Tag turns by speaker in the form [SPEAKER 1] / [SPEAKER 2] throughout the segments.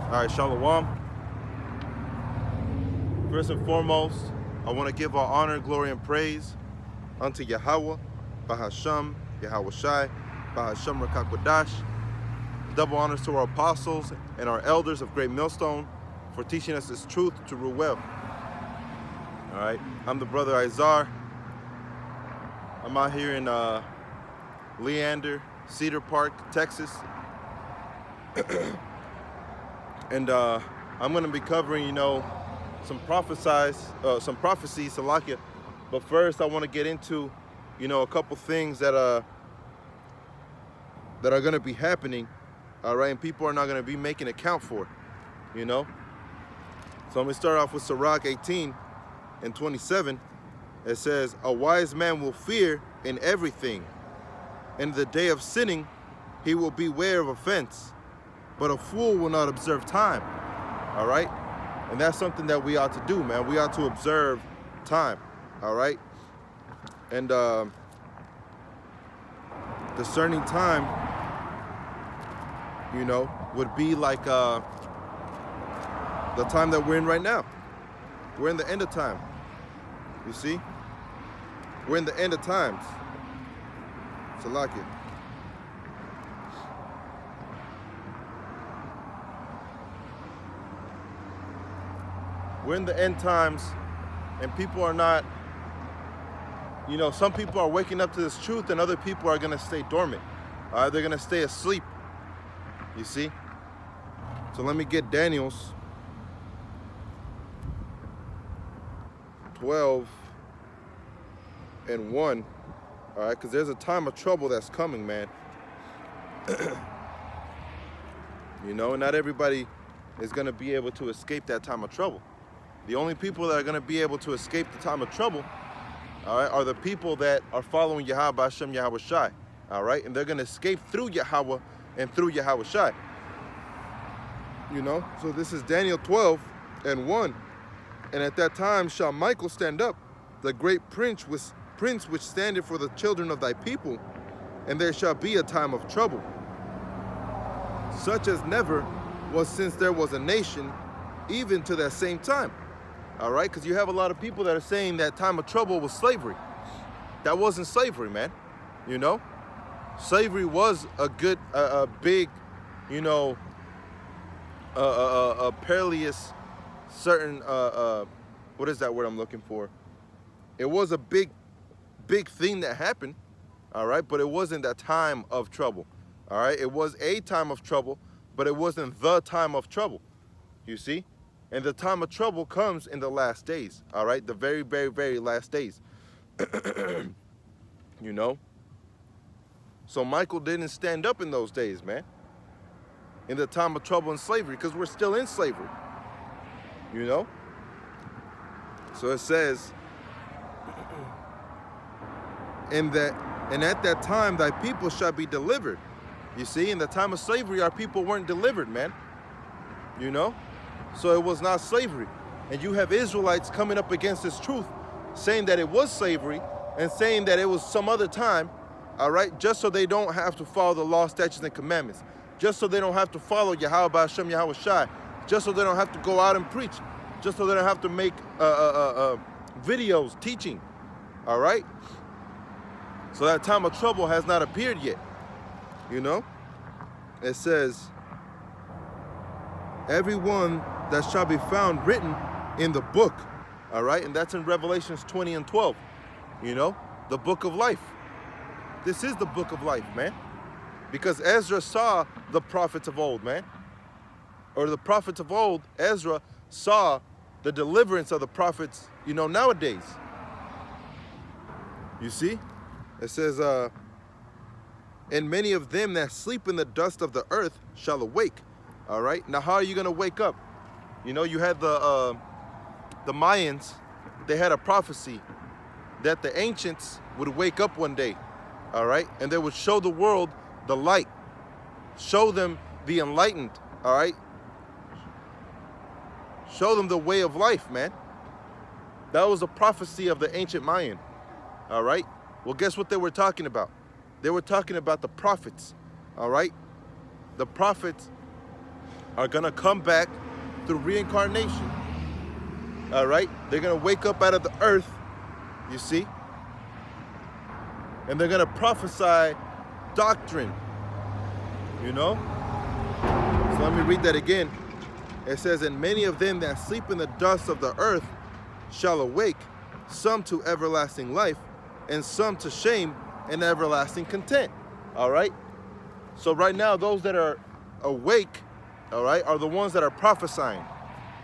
[SPEAKER 1] All right, Shalom. First and foremost, I want to give all honor, glory, and praise unto Yahweh, Bahasham, Yahweh Shai, Bahasham Rakakwadash. Double honors to our apostles and our elders of Great Millstone for teaching us this truth to rule well. All right, I'm the brother Izar. I'm out here in Leander, Cedar Park, Texas. And I'm going to be covering, some prophecies, Salakia. But first, I want to get into, a couple things that are going to be happening, all right, and people are not going to be making account for, So I'm going to start off with Sirach 18 and 27. It says, "A wise man will fear in everything. In the day of sinning, he will beware of offense. But a fool will not observe time." All right? And that's something that we ought to do, man. We ought to observe time. All right? And discerning time, would be like the time that we're in right now. We're in the end of time. You see? We're in the end of times. Salakia. We're in the end times, and people are not, some people are waking up to this truth, and other people are going to stay dormant. They're going to stay asleep. You see? So let me get Daniel's 12 and 1. All right, because there's a time of trouble that's coming, man. And not everybody is going to be able to escape that time of trouble. The only people that are going to be able to escape the time of trouble, all right, are the people that are following Yahweh Hashem, Yahweh Shai, all right? And they're going to escape through Yahweh and through Yahweh Shai. So this is Daniel 12 and 1. "And at that time shall Michael stand up, the great prince which standeth for the children of thy people, and there shall be a time of trouble, such as never was since there was a nation, even to that same time." All right, because you have a lot of people that are saying that time of trouble was slavery. That wasn't slavery, man. Slavery was a big, a perilous, certain, what is that word I'm looking for? It was a big thing that happened, all right, but it wasn't that time of trouble, all right? It was a time of trouble, but it wasn't the time of trouble, you see? And the time of trouble comes in the last days, all right? The very, very, very last days, So Michael didn't stand up in those days, man, in the time of trouble and slavery, because we're still in slavery, So it says, and at that time thy people shall be delivered. You see, in the time of slavery, our people weren't delivered, man. So it was not slavery. And you have Israelites coming up against this truth, saying that it was slavery and saying that it was some other time, all right, just so they don't have to follow the law, statutes, and commandments, just so they don't have to follow Yahweh Hashem, Yahweh Shai, just so they don't have to go out and preach, just so they don't have to make videos teaching, all right? So that time of trouble has not appeared yet, It says, "Everyone that shall be found written in the book," all right? And that's in Revelations 20 and 12, the book of life. This is the book of life, man. Because Ezra saw the prophets of old, man. Or the prophets of old, Ezra saw the deliverance of the prophets, nowadays. You see? It says, "And many of them that sleep in the dust of the earth shall awake." All right? Now, how are you going to wake up? You had the Mayans, they had a prophecy that the ancients would wake up one day, all right? And they would show the world the light, show them the enlightened, all right? Show them the way of life, man. That was a prophecy of the ancient Mayan, all right? Well, guess what they were talking about? They were talking about the prophets, all right? The prophets are going to come back through reincarnation. All right? They're going to wake up out of the earth, you see? And they're going to prophesy doctrine, you know? So let me read that again. It says, and many of them that sleep in the dust of the earth shall awake, some to everlasting life, and some to shame and everlasting content. All right? So right now, those that are awake, all right, are the ones that are prophesying,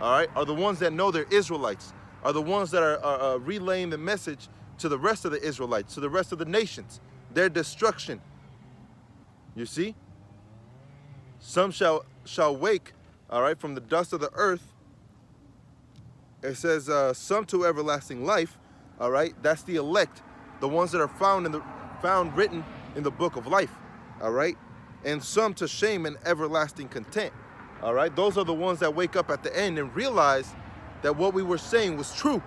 [SPEAKER 1] all right, are the ones that know they're Israelites, are the ones that are relaying the message to the rest of the Israelites, to the rest of the nations, their destruction. You see? Some shall wake, all right, from the dust of the earth. It says some to everlasting life, all right? That's the elect, the ones that are found written in the book of life, all right? And some to shame and everlasting content, all right? Those are the ones that wake up at the end and realize that what we were saying was true,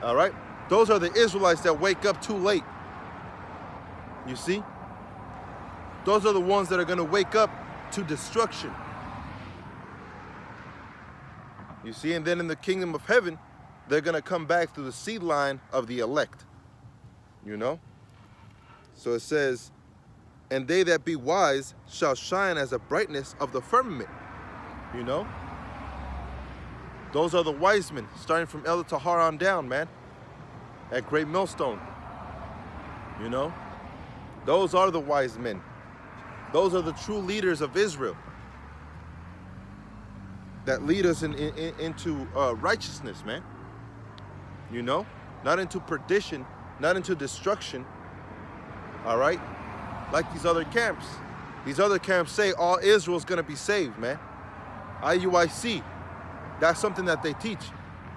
[SPEAKER 1] all right? Those are the Israelites that wake up too late, you see? Those are the ones that are going to wake up to destruction. You see, and then in the kingdom of heaven, they're going to come back through the seed line of the elect, you know? So it says, and they that be wise shall shine as a brightness of the firmament, you know? Those are the wise men, starting from El Tahar on down, man, at Great Millstone, you know? Those are the wise men. Those are the true leaders of Israel that lead us into righteousness, man. You know? Not into perdition, not into destruction. All right? Like these other camps. These other camps say all Israel's going to be saved, man. IUIC. That's something that they teach.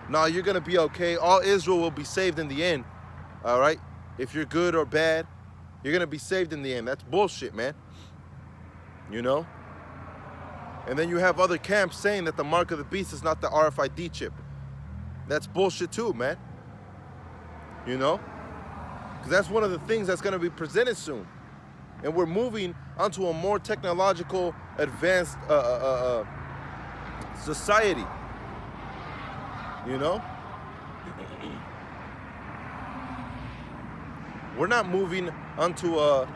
[SPEAKER 1] No, you're going to be okay. All Israel will be saved in the end. All right? If you're good or bad, you're going to be saved in the end. That's bullshit, man. You know? And then you have other camps saying that the mark of the beast is not the RFID chip. That's bullshit too, man. You know? Because that's one of the things that's going to be presented soon. And we're moving onto a more technological, advanced society. You know? We're not moving onto a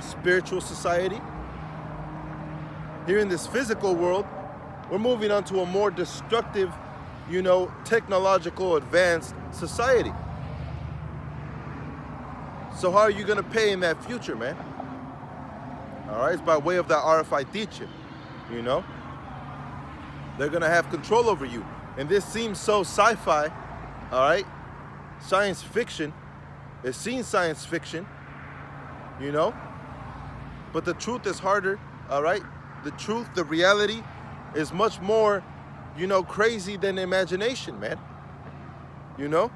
[SPEAKER 1] spiritual society. Here in this physical world, we're moving on to a more destructive, technological advanced society. So how are you going to pay in that future, man? All right, it's by way of that RFID chip, you know? They're going to have control over you. And this seems so sci-fi, all right? Science fiction. It seems science fiction, you know? But the truth is harder, all right? The truth, the reality is much more, crazy than imagination, man. You know?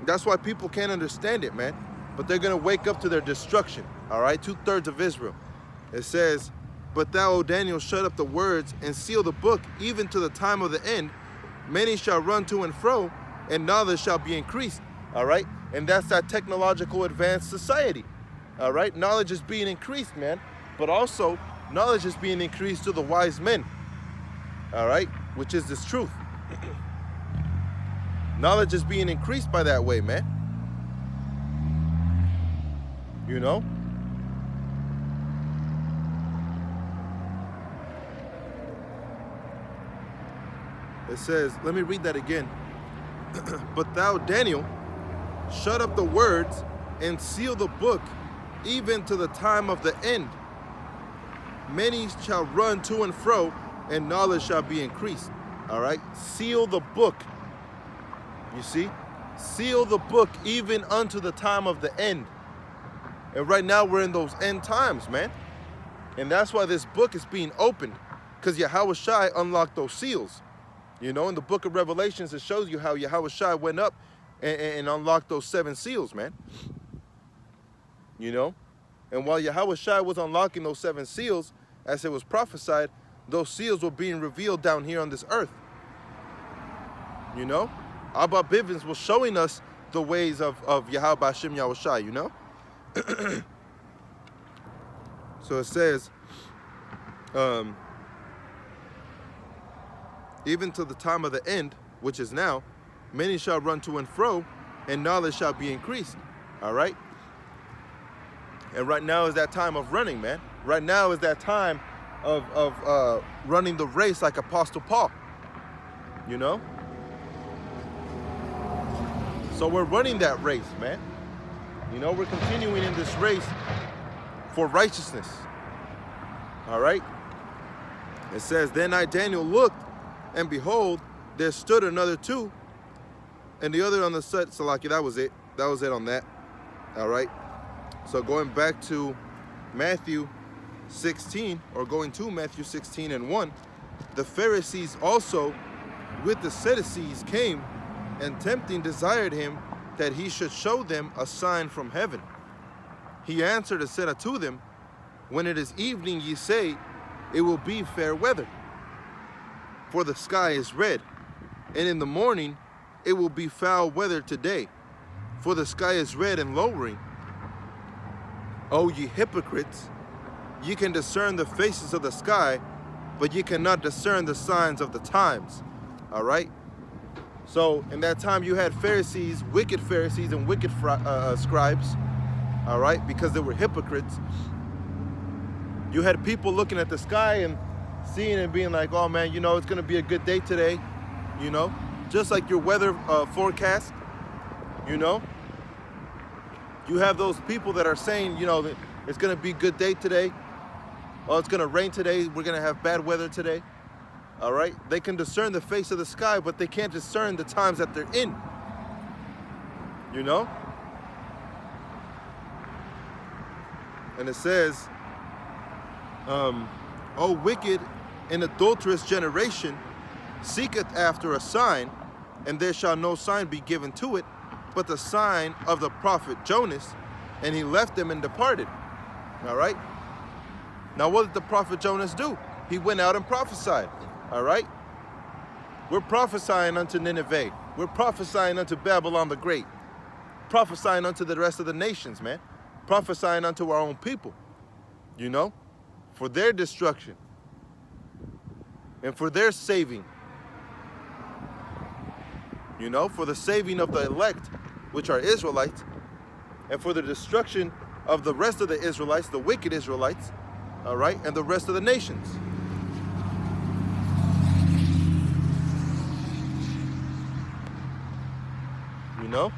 [SPEAKER 1] That's why people can't understand it, man. But they're going to wake up to their destruction, all right? 2/3 of Israel. It says, but thou, O Daniel, shut up the words and seal the book, even to the time of the end. Many shall run to and fro, and knowledge shall be increased, all right? And that's that technological advanced society, all right? Knowledge is being increased, man. But also, knowledge is being increased to the wise men, all right? Which is this truth. Knowledge is being increased by that way, man. You know? It says, let me read that again. But thou, Daniel, shut up the words and seal the book, even to the time of the end. Many shall run to and fro, and knowledge shall be increased. All right? Seal the book. You see? Seal the book even unto the time of the end. And right now we're in those end times, man. And that's why this book is being opened. Because Yahweh Shai unlocked those seals. You know, in the book of Revelations, it shows you how Yahweh Shai went up and unlocked those 7 seals, man. You know? And while Yahweh Shai was unlocking those 7 seals, as it was prophesied, those seals were being revealed down here on this earth. You know? Abba Bivens was showing us the ways of Yahweh Hashem Yahweh Shai, you know? So it says, Um, Even to the time of the end, which is now, many shall run to and fro, and knowledge shall be increased. All right? And right now is that time of running, man. Right now is that time of running the race like Apostle Paul. You know? So we're running that race, man. You know, we're continuing in this race for righteousness. All right? It says, then I, Daniel, looked, and behold, there stood another two, and the other on the side. So, like, that was it. That was it on that. All right? So going back to Matthew 16, or going to Matthew 16 and 1, the Pharisees also with the Sadducees came, and tempting desired him that he should show them a sign from heaven. He answered and said unto them, when it is evening, ye say, it will be fair weather, for the sky is red. And in the morning, it will be foul weather today, for the sky is red and lowering. O ye hypocrites, ye can discern the faces of the sky, but ye cannot discern the signs of the times. All right? So in that time you had Pharisees, and wicked scribes, all right, because they were hypocrites. You had people looking at the sky and seeing and being like, oh man, you know, it's going to be a good day today, you know, just like your weather forecast, you know. You have those people that are saying, you know, that it's going to be a good day today. Oh, it's going to rain today. We're going to have bad weather today. All right. They can discern the face of the sky, but they can't discern the times that they're in. You know? And it says, O wicked and adulterous generation, seeketh after a sign, and there shall no sign be given to it, but the sign of the prophet Jonas. And he left them and departed. All right. Now, what did the prophet Jonas do? He went out and prophesied. All right. We're prophesying unto Nineveh. We're prophesying unto Babylon the Great. Prophesying unto the rest of the nations, man. Prophesying unto our own people, you know, for their destruction and for their saving, you know, for the saving of the elect, which are Israelites, and for the destruction of the rest of the Israelites, the wicked Israelites, all right, and the rest of the nations. You know?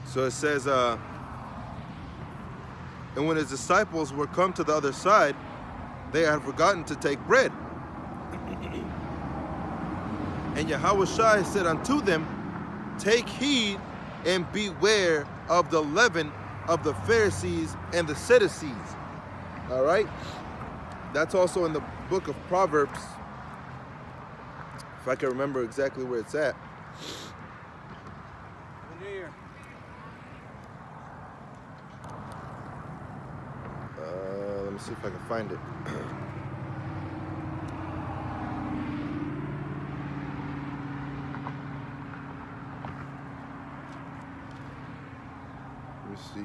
[SPEAKER 1] So it says, and when his disciples were come to the other side, they had forgotten to take bread. And Yahushua said unto them, take heed and beware of the leaven of the Pharisees and the Sadducees. All right? That's also in the book of Proverbs, if I can remember exactly where it's at. Let me see if I can find it. Let me see.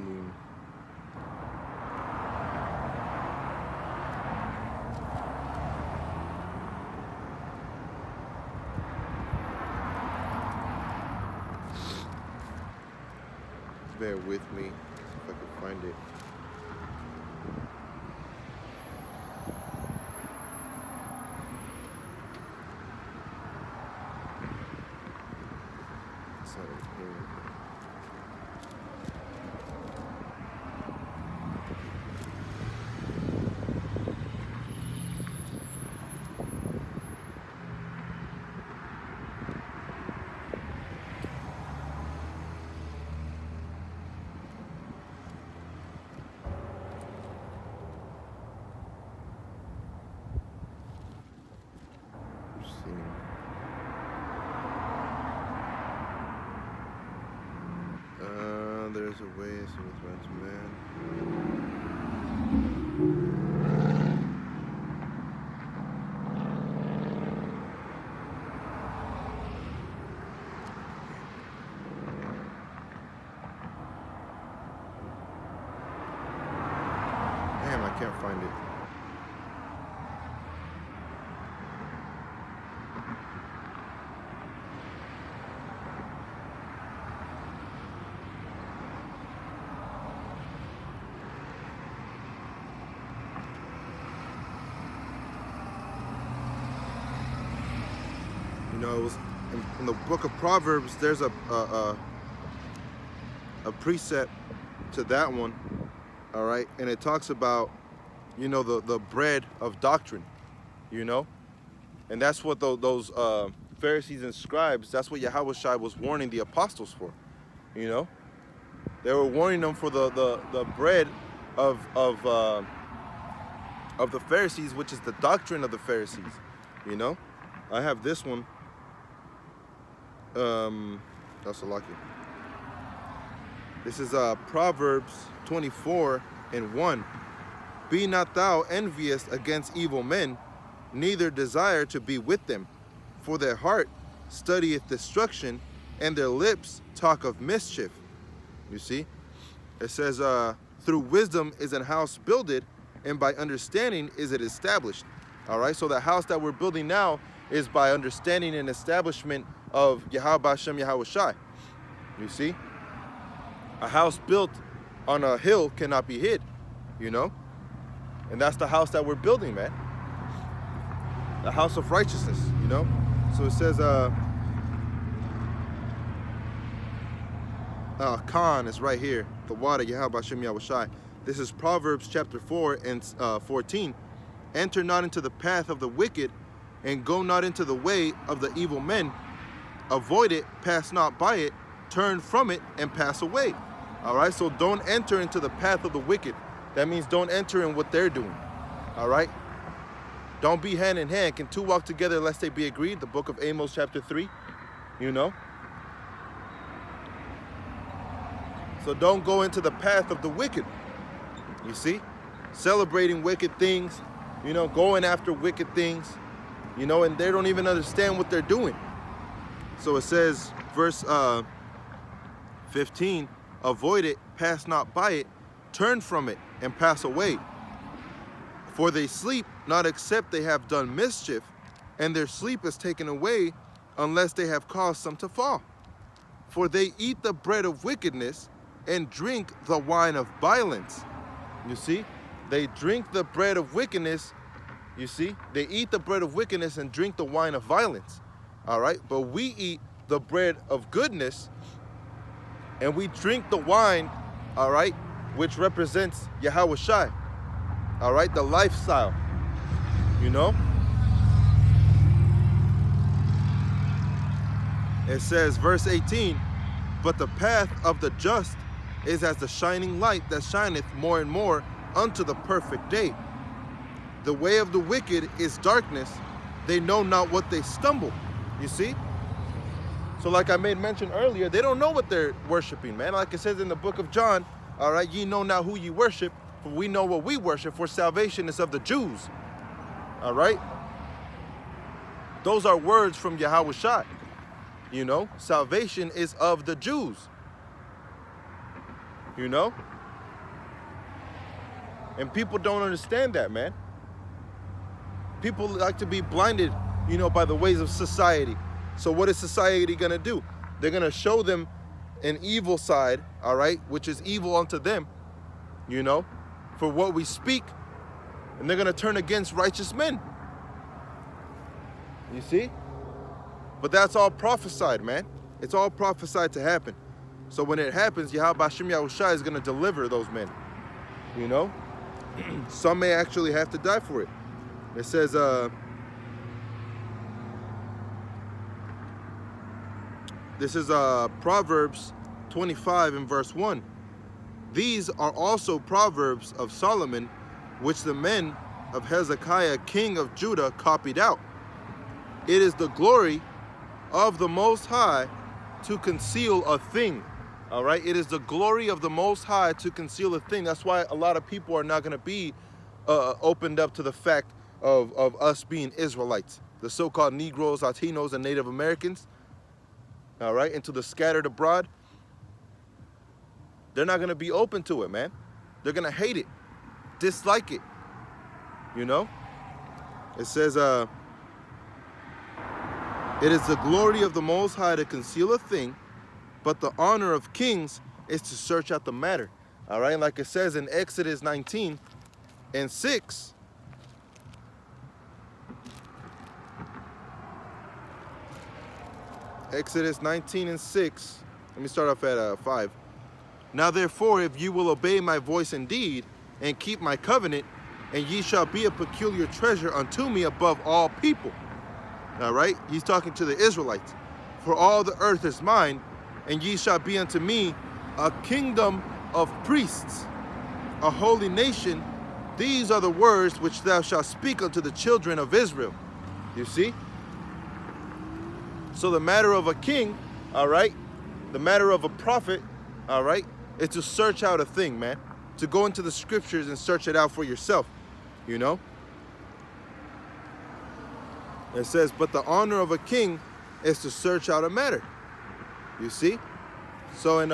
[SPEAKER 1] Bear with me if I can find it. There's a way so with right to man. Damn, I can't find it. You know, it was in the book of Proverbs, there's a precept to that one, all right? And it talks about, you know, the bread of doctrine, you know? And that's what those Pharisees and scribes, that's what Yahushua was warning the apostles for, you know? They were warning them for the bread of the Pharisees, which is the doctrine of the Pharisees, you know? I have this one. That's a lucky. This is Proverbs 24:1. Be not thou envious against evil men, neither desire to be with them, for their heart studieth destruction, and their lips talk of mischief. You see? It says, through wisdom is an house builded, and by understanding is it established. All right, so the house that we're building now is by understanding and establishment of Yahweh Hashem Yahushai. You see? A house built on a hill cannot be hid, you know? And that's the house that we're building, man. The house of righteousness, you know? So it says, Khan is right here. The water, Yahweh Hashem Yahushai. This is Proverbs chapter 4:14. Enter not into the path of the wicked, and go not into the way of the evil men. Avoid it, pass not by it, turn from it, and pass away. All right, so don't enter into the path of the wicked. That means don't enter in what they're doing. All right? Don't be hand in hand. Can two walk together lest they be agreed? The book of Amos chapter 3, you know? So don't go into the path of the wicked. You see? Celebrating wicked things, you know, going after wicked things, you know, and they don't even understand what they're doing. So it says, verse 15, avoid it, pass not by it, turn from it, and pass away. For they sleep not except they have done mischief, and their sleep is taken away unless they have caused some to fall. For they eat the bread of wickedness and drink the wine of violence. You see? They drink the bread of wickedness. You see? They eat the bread of wickedness and drink the wine of violence. All right? But we eat the bread of goodness and we drink the wine, all right, which represents Yahushai. All right? The lifestyle. You know? It says, verse 18, but the path of the just is as the shining light that shineth more and more unto the perfect day. The way of the wicked is darkness. They know not what they stumble. You see? So like I made mention earlier, they don't know what they're worshiping, man. Like it says in the book of John, all right, ye know not who ye worship, for we know what we worship, for salvation is of the Jews. All right? Those are words from Yahushua. You know, salvation is of the Jews. You know? And people don't understand that, man. People like to be blinded, you know, by the ways of society. So what is society going to do? They're going to show them an evil side, all right, which is evil unto them, you know, for what we speak. And they're going to turn against righteous men. You see? But that's all prophesied, man. It's all prophesied to happen. So when it happens, Yahweh Hashem Yahushai is going to deliver those men. You know? Some may actually have to die for it. It says, this is Proverbs 25 and verse 1. These are also proverbs of Solomon, which the men of Hezekiah, king of Judah, copied out. It is the glory of the Most High to conceal a thing. All right? It is the glory of the Most High to conceal a thing. That's why a lot of people are not going to be opened up to the fact of us being Israelites. The so-called Negroes, Latinos, and Native Americans. All right? And to the scattered abroad. They're not going to be open to it, man. They're going to hate it. Dislike it. You know? It says, it is the glory of the Most High to conceal a thing, but the honor of kings is to search out the matter. All right, like it says in Exodus 19 and 6. Exodus 19:6. Let me start off at 5. Now therefore, if you will obey my voice indeed, and keep my covenant, and ye shall be a peculiar treasure unto me above all people. All right, he's talking to the Israelites. For all the earth is mine, and ye shall be unto me a kingdom of priests, a holy nation. These are the words which thou shalt speak unto the children of Israel. You see? So the matter of a king, all right, the matter of a prophet, all right, is to search out a thing, man. To go into the scriptures and search it out for yourself, you know? It says, but the honor of a king is to search out a matter. You see? So in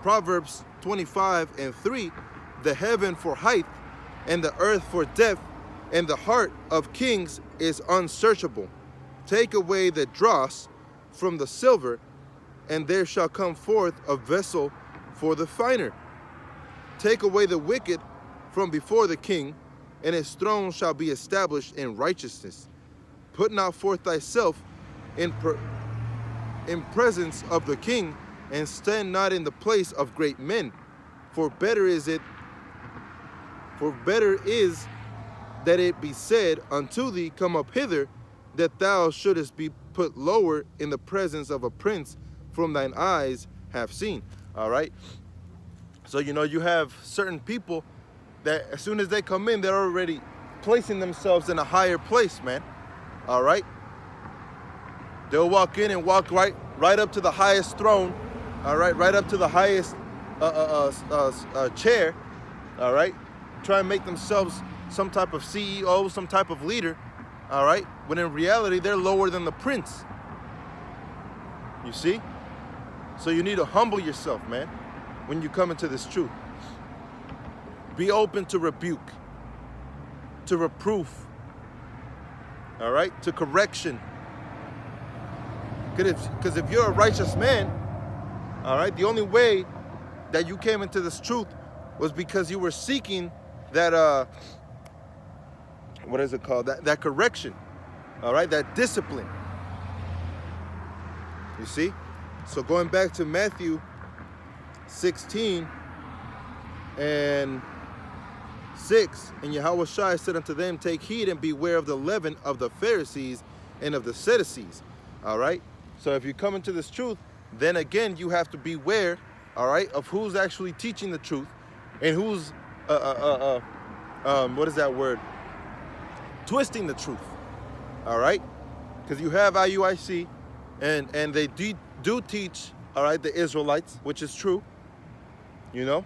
[SPEAKER 1] Proverbs 25:3, the heaven for height and the earth for depth, and the heart of kings is unsearchable. Take away the dross from the silver, and there shall come forth a vessel for the finer. Take away the wicked from before the king, and his throne shall be established in righteousness. Put not forth thyself in presence of the king, and stand not in the place of great men. For better is that it be said unto thee, come up hither, that thou shouldest be put lower in the presence of a prince from thine eyes have seen. All right. So, you know, you have certain people that as soon as they come in, they're already placing themselves in a higher place, man. All right. They'll walk in and walk right up to the highest throne. All right. Right up to the highest chair. All right. Try and make themselves some type of CEO, some type of leader. All right. When in reality, they're lower than the prince. You see? So you need to humble yourself, man, when you come into this truth. Be open to rebuke, to reproof, all right, to correction. Because if you're a righteous man, all right, the only way that you came into this truth was because you were seeking that, what is it called? That correction, all right, that discipline. You see? So going back to Matthew 16:6, and Yahushua said unto them, take heed and beware of the leaven of the Pharisees and of the Sadducees. All right. So if you come into this truth, then again you have to beware, all right, of who's actually teaching the truth and who's what is that word? Twisting the truth. All right, because you have IUIC, and they do teach, all right, the Israelites, which is true. You know,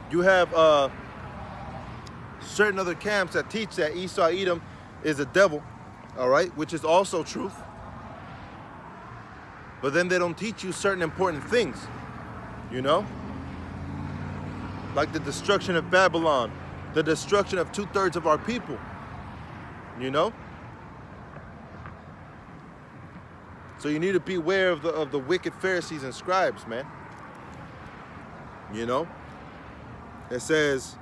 [SPEAKER 1] you have certain other camps that teach that Esau Edom is a devil, all right, which is also truth. But then they don't teach you certain important things, you know, like the destruction of Babylon, the destruction of 2/3 of our people, you know. So you need to beware of the wicked Pharisees and scribes, man. You know, it says,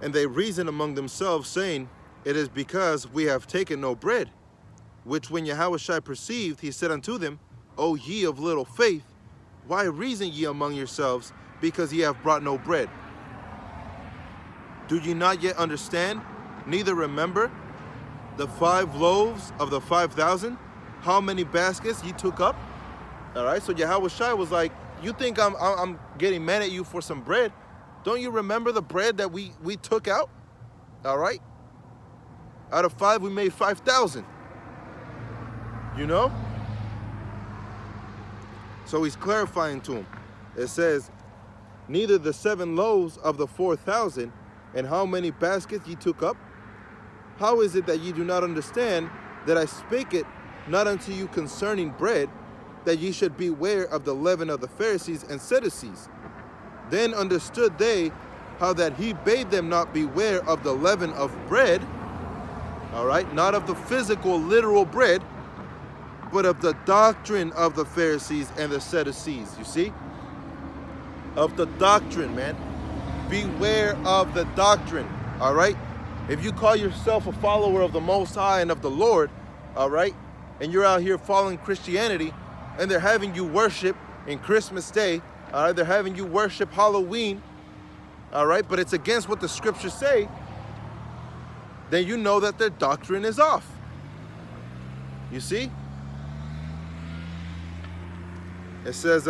[SPEAKER 1] and they reason among themselves, saying, it is because we have taken no bread. Which when Yahushua perceived, he said unto them, O ye of little faith, why reason ye among yourselves, because ye have brought no bread? Do ye not yet understand, neither remember the 5 loaves of the 5,000, how many baskets ye took up? All right, so Yahushua was like, you think I'm getting mad at you for some bread? Don't you remember the bread that we took out? All right, out of 5 we made 5,000. You know? So he's clarifying to him. It says, neither the 7 loaves of the 4,000, and how many baskets ye took up? How is it that ye do not understand that I spake it not unto you concerning bread, that ye should beware of the leaven of the Pharisees and Sadducees? Then understood they how that he bade them not beware of the leaven of bread, all right, not of the physical, literal bread, but of the doctrine of the Pharisees and the Sadducees. You see? Of the doctrine, man. Beware of the doctrine, all right? If you call yourself a follower of the Most High and of the Lord, all right? And you're out here following Christianity, and they're having you worship in Christmas Day, all right? They're having you worship Halloween, all right? But it's against what the scriptures say, then you know that their doctrine is off. You see? It says,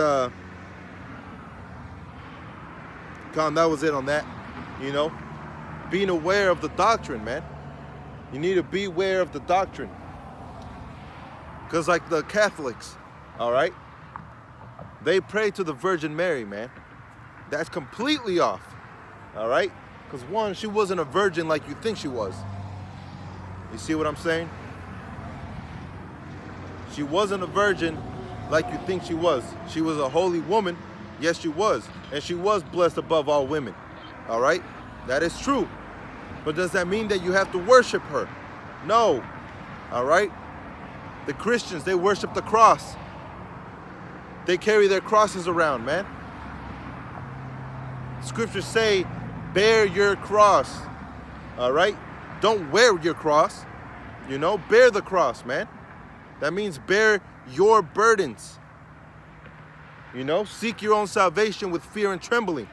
[SPEAKER 1] Con, that was it on that, you know? Being aware of the doctrine, man. You need to be aware of the doctrine. Because like the Catholics, all right? They pray to the Virgin Mary, man. That's completely off, all right? Because one, she wasn't a virgin like you think she was. You see what I'm saying? She wasn't a virgin like you think she was. She was a holy woman. Yes, she was. And she was blessed above all women. All right? That is true. But does that mean that you have to worship her? No. All right? The Christians, they worship the cross. They carry their crosses around, man. Scriptures say, bear your cross. All right? Don't wear your cross. You know, bear the cross, man. That means bear your burdens. You know, seek your own salvation with fear and trembling.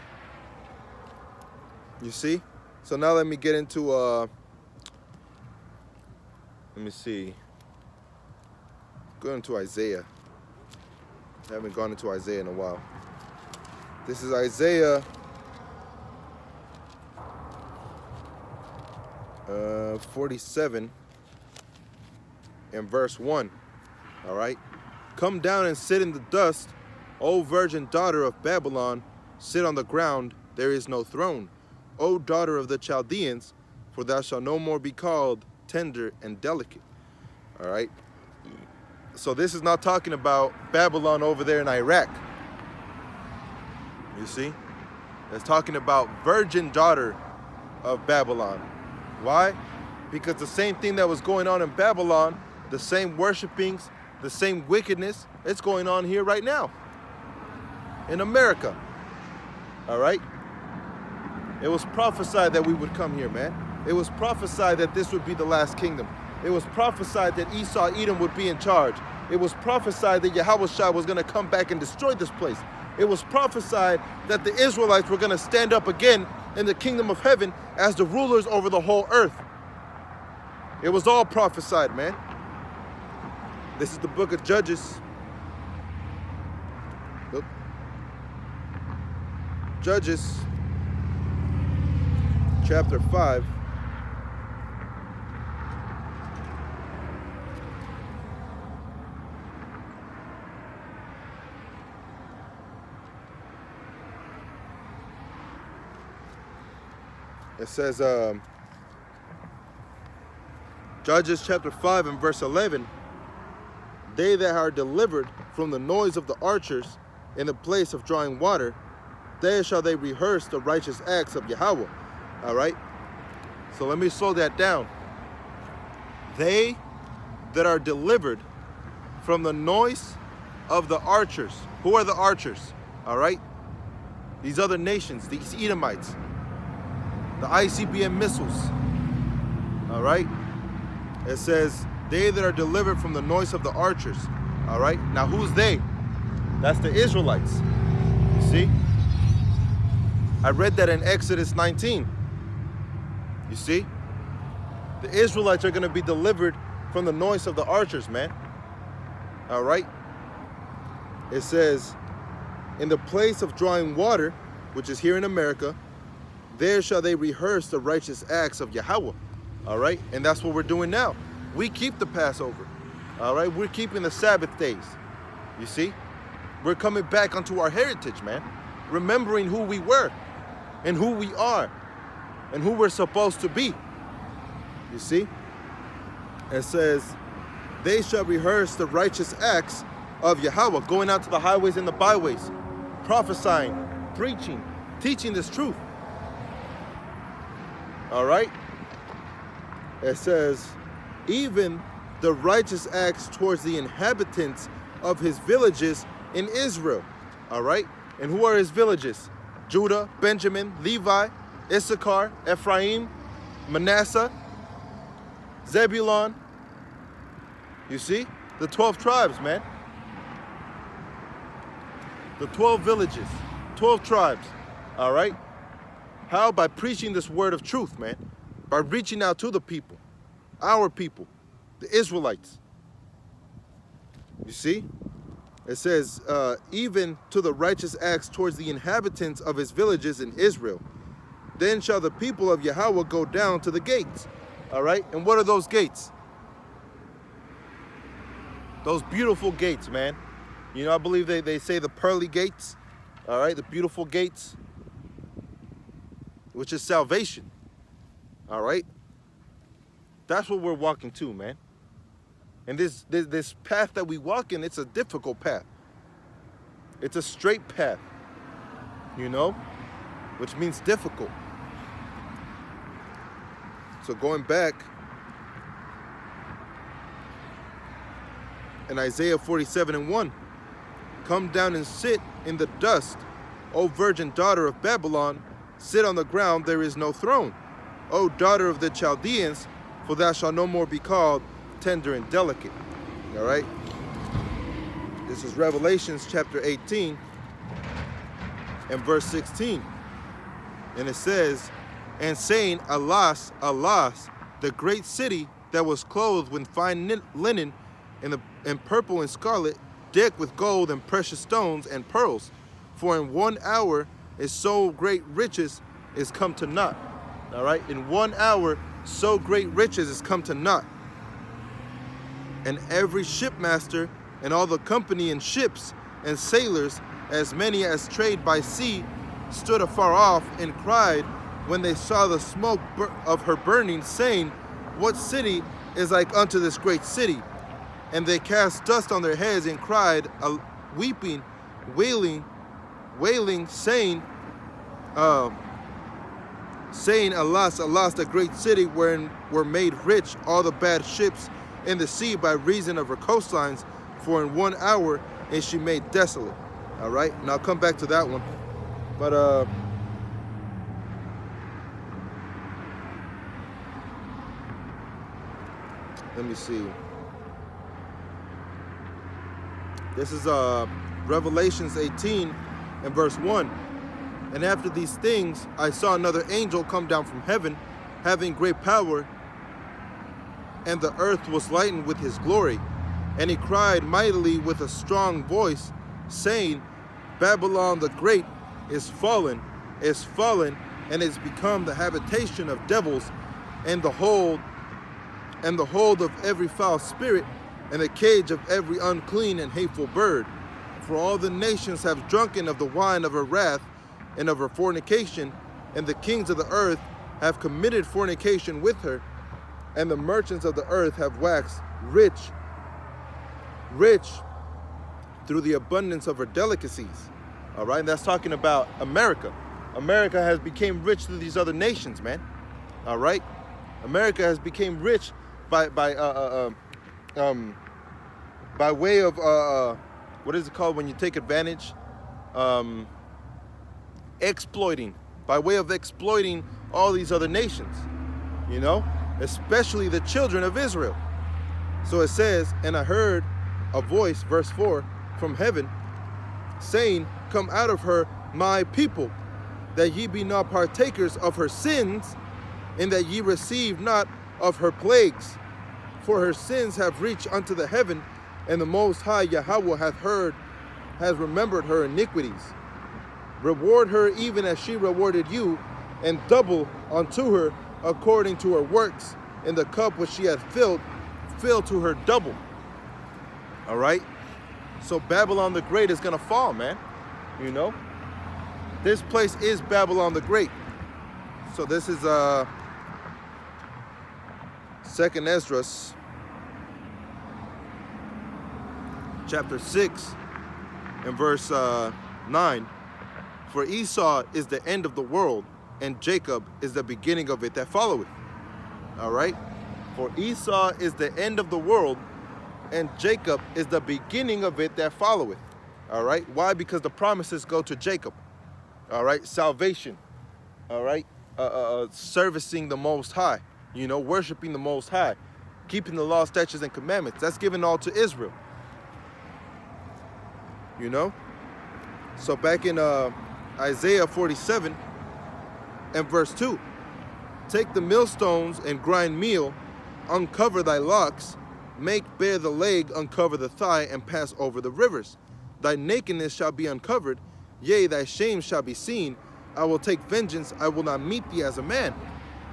[SPEAKER 1] You see? So now let me get into, let me see. Go into Isaiah. I haven't gone into Isaiah in a while. This is Isaiah 47 and verse 1. All right? Come down and sit in the dust, O virgin daughter of Babylon, sit on the ground, there is no throne. O daughter of the Chaldeans, for thou shalt no more be called tender and delicate. All right? So this is not talking about Babylon over there in Iraq. You see? It's talking about virgin daughter of Babylon. Why? Because the same thing that was going on in Babylon, the same worshipings, the same wickedness, it's going on here right now in America. All right? It was prophesied that we would come here, man. It was prophesied that this would be the last kingdom. It was prophesied that Esau, Edom would be in charge. It was prophesied that Yahushua was going to come back and destroy this place. It was prophesied that the Israelites were going to stand up again in the kingdom of heaven as the rulers over the whole earth. It was all prophesied, man. This is the book of Judges. Look. Judges, chapter 5. It says, Judges chapter 5 and verse 11, they that are delivered from the noise of the archers in the place of drawing water, there shall they rehearse the righteous acts of Yahweh. All right? So let me slow that down. They that are delivered from the noise of the archers. Who are the archers? All right? These other nations, these Edomites. The ICBM missiles. All right? It says, they that are delivered from the noise of the archers. All right? Now, who's they? That's the Israelites. You see? I read that in Exodus 19. You see? The Israelites are going to be delivered from the noise of the archers, man. All right? It says, in the place of drawing water, which is here in America, there shall they rehearse the righteous acts of Yahweh. All right? And that's what we're doing now. We keep the Passover. All right? We're keeping the Sabbath days. You see? We're coming back onto our heritage, man. Remembering who we were and who we are and who we're supposed to be. You see? It says, they shall rehearse the righteous acts of Yahweh, going out to the highways and the byways, prophesying, preaching, teaching this truth. All right? It says, even the righteous acts towards the inhabitants of his villages in Israel. All right? And who are his villages? Judah, Benjamin, Levi, Issachar, Ephraim, Manasseh, Zebulun, You see? The 12 tribes, man. The 12 villages, 12 tribes, all right? How? By preaching this word of truth, man. By reaching out to the people, our people, the Israelites. You see? It says, even to the righteous acts towards the inhabitants of his villages in Israel. Then shall the people of Yahweh go down to the gates. All right? And what are those gates? Those beautiful gates, man. You know, I believe they say the pearly gates. All right? The beautiful gates. Which is salvation. All right? That's what we're walking to, man. And this path that we walk in, it's a difficult path. It's a straight path, you know, which means difficult. So going back, in Isaiah 47:1, come down and sit in the dust, O virgin daughter of Babylon, sit on the ground, there is no throne. O daughter of the Chaldeans, for thou shalt no more be called tender and delicate. All right, this is Revelations chapter 18 and verse 16, and it says, and saying, alas, alas, the great city that was clothed with fine linen and purple and scarlet, decked with gold and precious stones and pearls, for in 1 hour is so great riches is come to naught. All right, in 1 hour so great riches is come to naught. And every shipmaster and all the company in ships and sailors, as many as trade by sea, stood afar off and cried when they saw the smoke of her burning, saying, what city is like unto this great city? And they cast dust on their heads and cried, weeping, wailing, saying, alas, alas, the great city wherein were made rich all the bad ships in the sea by reason of her coastlines, for in 1 hour is she made desolate. All right, and I'll come back to that one. But let me see. This is Revelations 18 and verse 1. And after these things, I saw another angel come down from heaven, having great power, and the earth was lightened with his glory. And he cried mightily with a strong voice, saying, Babylon the Great is fallen, and is become the habitation of devils, and the hold of every foul spirit, and the cage of every unclean and hateful bird. For all the nations have drunken of the wine of her wrath, and of her fornication, and the kings of the earth have committed fornication with her, and the merchants of the earth have waxed rich through the abundance of her delicacies. All right, and that's talking about America. America has become rich through these other nations, man. All right, America has become rich by way of what is it called when you take advantage? Exploiting, by way of exploiting all these other nations, you know, especially the children of Israel. So it says, and I heard a voice, verse 4, from heaven, saying, come out of her, my people, that ye be not partakers of her sins, and that ye receive not of her plagues. For her sins have reached unto the heaven, and the Most High Yahweh hath remembered her iniquities. Reward her even as she rewarded you, and double unto her according to her works, in the cup which she hath filled to her double. All right? So Babylon the Great is going to fall, man. You know? This place is Babylon the Great. So this is 2nd Esdras, chapter 6, and verse 9. For Esau is the end of the world, and Jacob is the beginning of it that followeth. All right? For Esau is the end of the world, and Jacob is the beginning of it that followeth. All right? Why? Because the promises go to Jacob. All right? Salvation. All right? Servicing the Most High. You know, worshiping the Most High. keeping the law, statutes, and commandments. That's given all to Israel. You know? So back in Isaiah 47 and verse 2, take the millstones and grind meal, uncover thy locks, make bare the leg, uncover the thigh, and pass over the rivers. Thy nakedness shall be uncovered, yea, thy shame shall be seen. I will take vengeance, I will not meet thee as a man.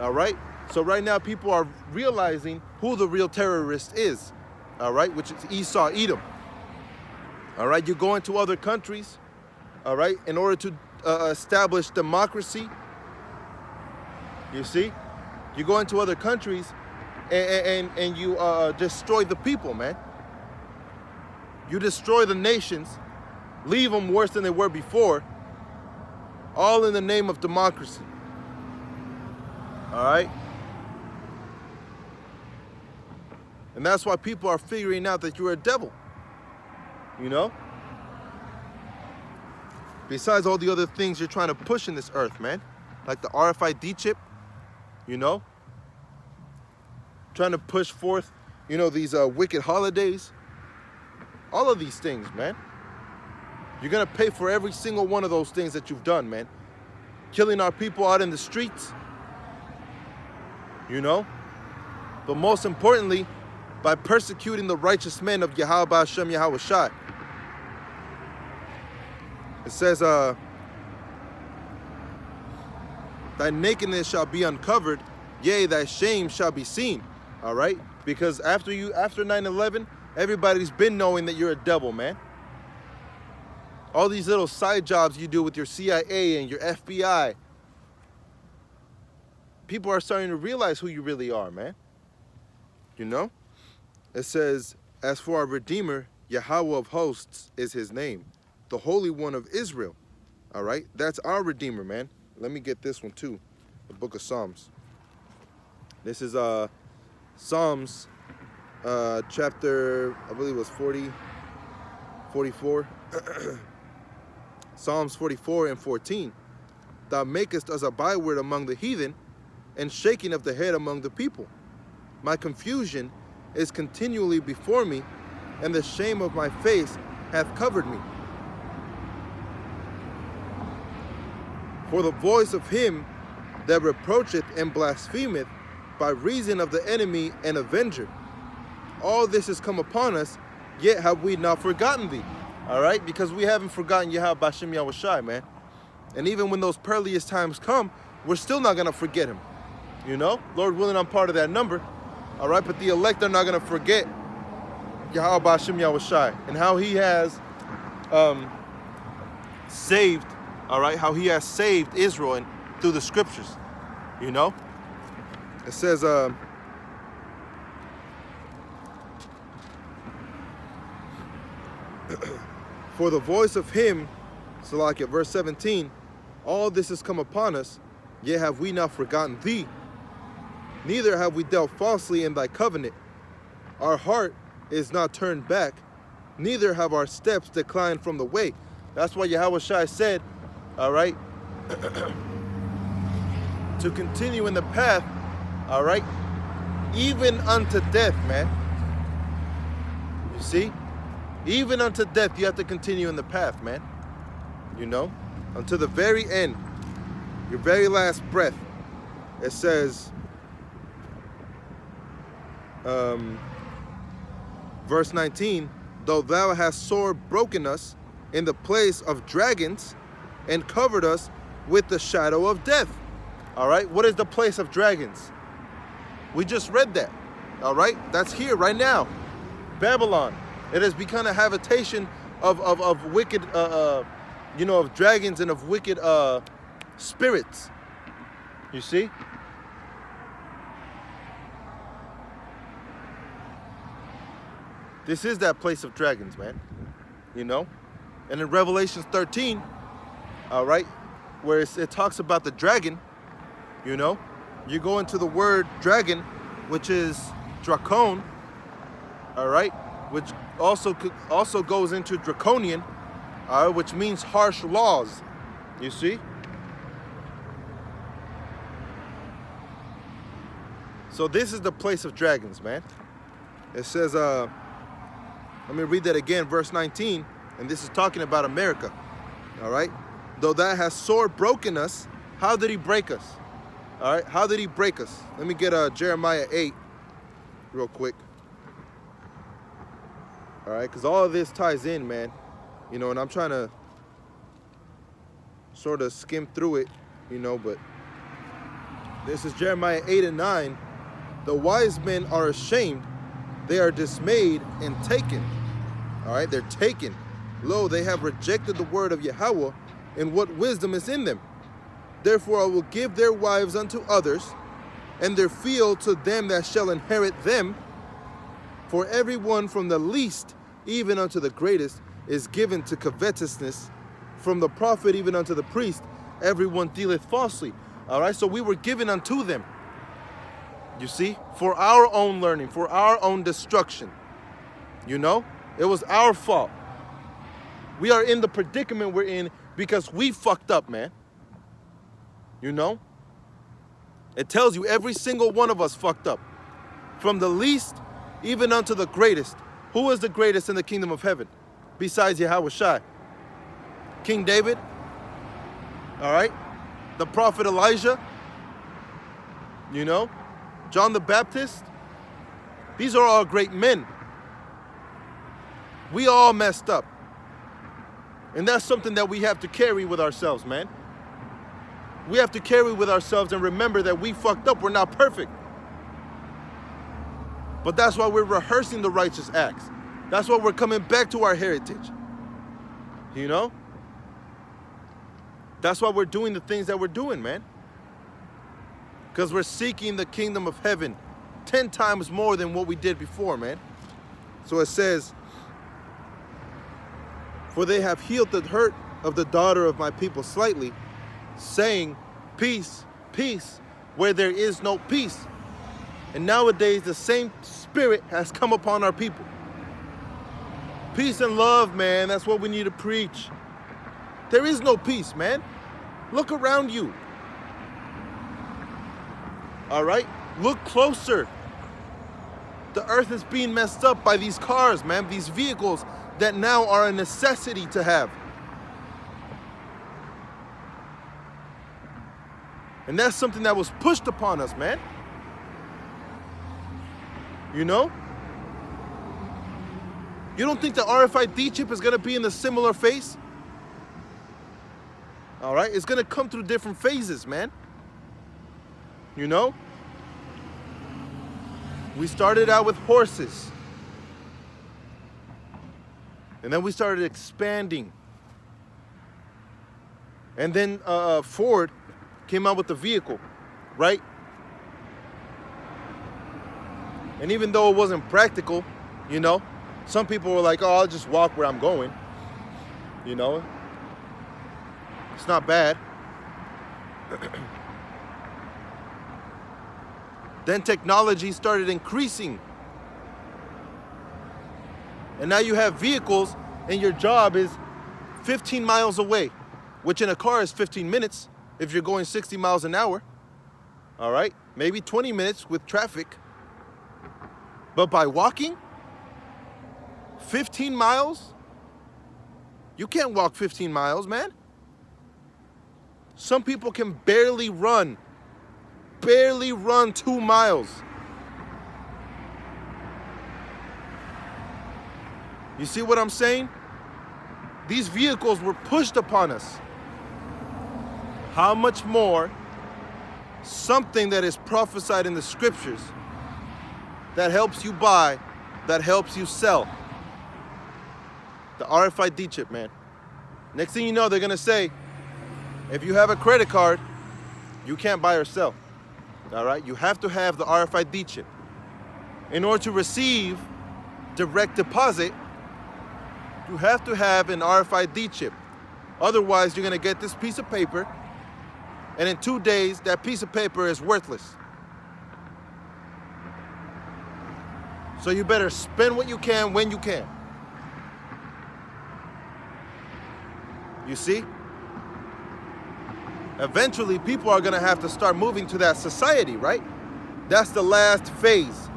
[SPEAKER 1] All right? So right now people are realizing who the real terrorist is, all right, which is Esau, Edom. All right, you go into other countries, all right, in order to establish democracy. You see? You go into other countries and you destroy the people, man. You destroy the nations, leave them worse than they were before, all in the name of democracy. All right? And that's why people are figuring out that you're a devil. You know? Besides all the other things you're trying to push in this earth, man. Like the RFID chip, you know? Trying to push forth, you know, these wicked holidays. All of these things, man. You're going to pay for every single one of those things that you've done, man. Killing our people out in the streets. You know? But most importantly, by persecuting the righteous men of Yahweh Hashem Yahweh Shai. It says, thy nakedness shall be uncovered, yea, thy shame shall be seen. All right? Because after 9/11, everybody's been knowing that you're a devil, man. All these little side jobs you do with your CIA and your FBI. People are starting to realize who you really are, man. You know? It says, as for our Redeemer, Yahweh of hosts is his name, the Holy One of Israel. All right? That's our Redeemer, man. Let me get this one too. The book of Psalms. This is Psalms chapter, I believe it was 44. Psalms 44 and 14. Thou makest us a byword among the heathen, and shaking of the head among the people. My confusion is continually before me, and the shame of my face hath covered me. For the voice of him that reproacheth and blasphemeth by reason of the enemy and avenger. All this has come upon us, yet have we not forgotten thee. All right? Because we haven't forgotten Yahweh Bashem Yahweh Shai, man. And even when those perilous times come, we're still not going to forget him. You know? Lord willing, I'm part of that number. All right? But the elect are not going to forget Yahweh Bashem Yahweh Shai and how he has saved, all right? How he has saved Israel and through the scriptures. You know? It says, for the voice of him, so like at verse 17, all this has come upon us, yet have we not forgotten thee, neither have we dealt falsely in thy covenant. Our heart is not turned back, neither have our steps declined from the way. That's why Yahweh Shai said, all right, to continue in the path, all right, even unto death, man. You see? Even unto death, you have to continue in the path, man. You know? Until the very end, your very last breath. It says, verse 19, though thou hast sore broken us in the place of dragons and covered us with the shadow of death. All right? What is the place of dragons? We just read that. All right? That's here right now. Babylon. It has become a habitation of wicked, you know, of dragons and of wicked spirits. You see? This is that place of dragons, man. You know? And in Revelation 13, all right, where it talks about the dragon, you know, you go into the word dragon, which is dracon, all right, which also goes into draconian, which means harsh laws. You see? So this is the place of dragons, man. It says, let me read that again, verse 19, and this is talking about America, all right? Though that has sore broken us, how did he break us? All right, how did he break us? Let me get Jeremiah 8 real quick. All right, because all of this ties in, man. You know, and I'm trying to sort of skim through it, you know, but this is Jeremiah 8 and 9. The wise men are ashamed. They are dismayed and taken. All right, they're taken. Lo, they have rejected the word of Yahweh, and what wisdom is in them. Therefore I will give their wives unto others, and their field to them that shall inherit them. For everyone from the least even unto the greatest is given to covetousness. From the prophet even unto the priest, everyone dealeth falsely. All right, so we were given unto them. You see, for our own learning, for our own destruction. You know, it was our fault. We are in the predicament we're in because we fucked up, man. You know? It tells you every single one of us fucked up. From the least even unto the greatest. Who is the greatest in the kingdom of heaven? Besides Yahweh Shai? King David? All right? The prophet Elijah? You know? John the Baptist? These are all great men. We all messed up. And that's something that we have to carry with ourselves, man. We have to carry with ourselves and remember that we fucked up. We're not perfect. But that's why we're rehearsing the righteous acts. That's why we're coming back to our heritage. You know? That's why we're doing the things that we're doing, man. Because we're seeking the kingdom of heaven 10 times more than what we did before, man. So it says, for they have healed the hurt of the daughter of my people slightly, saying, peace, peace, where there is no peace. And nowadays the same spirit has come upon our people. Peace and love, man, that's what we need to preach. There is no peace, man. Look around you. All right? Look closer. The earth is being messed up by these cars, man, these vehicles that now are a necessity to have. And that's something that was pushed upon us, man. You know? You don't think the RFID chip is going to be in a similar phase? All right? It's going to come through different phases, man. You know? We started out with horses. And then we started expanding. And then Ford came out with the vehicle, right? And even though it wasn't practical, you know, some people were like, oh, I'll just walk where I'm going. You know, it's not bad. Then technology started increasing. And now you have vehicles and your job is 15 miles away, which in a car is 15 minutes if you're going 60 miles an hour. All right, maybe 20 minutes with traffic. But by walking, 15 miles? You can't walk 15 miles, man. Some people can barely run 2 miles. You see what I'm saying? These vehicles were pushed upon us. How much more something that is prophesied in the scriptures that helps you buy, that helps you sell? The RFID chip, man. Next thing you know, they're gonna say, if you have a credit card, you can't buy or sell. All right, you have to have the RFID chip. In order to receive direct deposit, you have to have an RFID chip. Otherwise, you're gonna get this piece of paper, and in 2 days, that piece of paper is worthless. So you better spend what you can when you can. You see? Eventually, people are gonna have to start moving to that society, right? That's the last phase.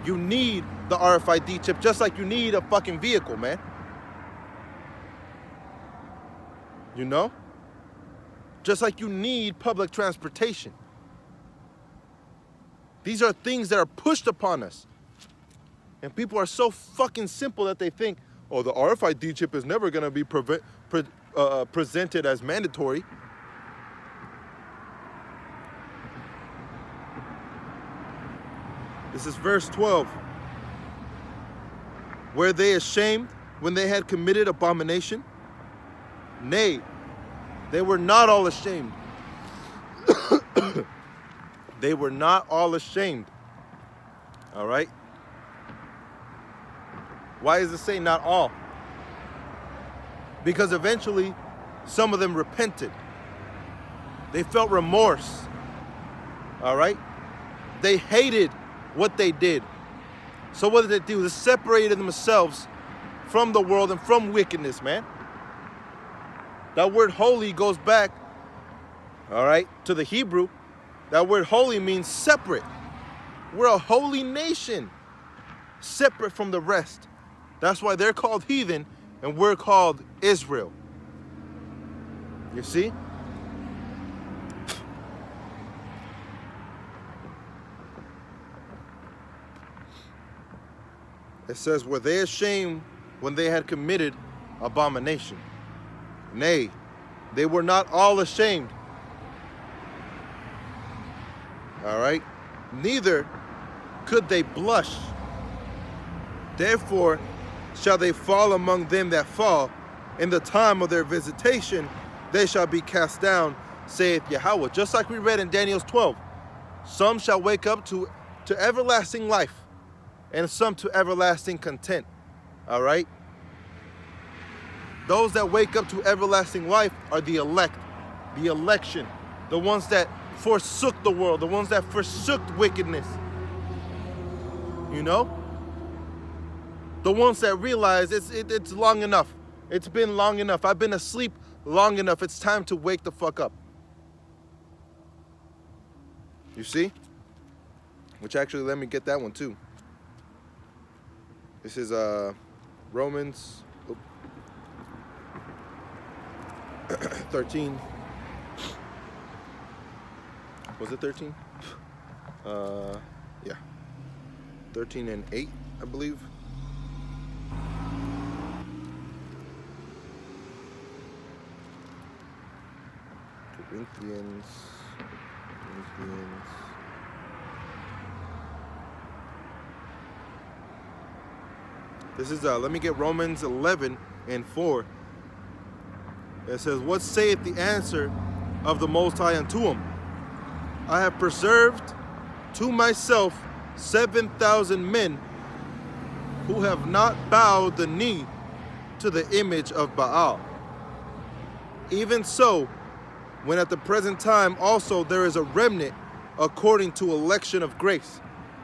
[SPEAKER 1] You need the RFID chip, just like you need a fucking vehicle, man. You know? Just like you need public transportation. These are things that are pushed upon us. And people are so fucking simple that they think, oh, the RFID chip is never going to be presented as mandatory. This is verse 12. Were they ashamed when they had committed abomination? Nay, they were not all ashamed. They were not all ashamed. All right? Why does it say not all? Because eventually, some of them repented. They felt remorse. All right? They hated what they did. So what did they do? They separated themselves from the world and from wickedness, man. That word holy goes back, all right, to the Hebrew. That word holy means separate. We're a holy nation, separate from the rest. That's why they're called heathen and we're called Israel. You see? It says, were they ashamed when they had committed abomination? Nay, they were not all ashamed. All right? Neither could they blush. Therefore shall they fall among them that fall. In the time of their visitation, they shall be cast down, saith Yahweh. Just like we read in Daniel 12. Some shall wake up to everlasting life, and some to everlasting content. All right? Those that wake up to everlasting life are the elect, the election, the ones that forsook the world, the ones that forsook wickedness. You know? The ones that realize it's long enough. It's been long enough. I've been asleep long enough. It's time to wake the fuck up. You see? Which actually, let me get that one too. This is Romans 13. Was it 13? Yeah. 13 and 8, I believe. Corinthians. This is, let me get Romans 11 and 4. It says, what saith the answer of the Most High unto him? I have preserved to myself 7,000 men who have not bowed the knee to the image of Baal. Even so, when at the present time also there is a remnant according to election of grace.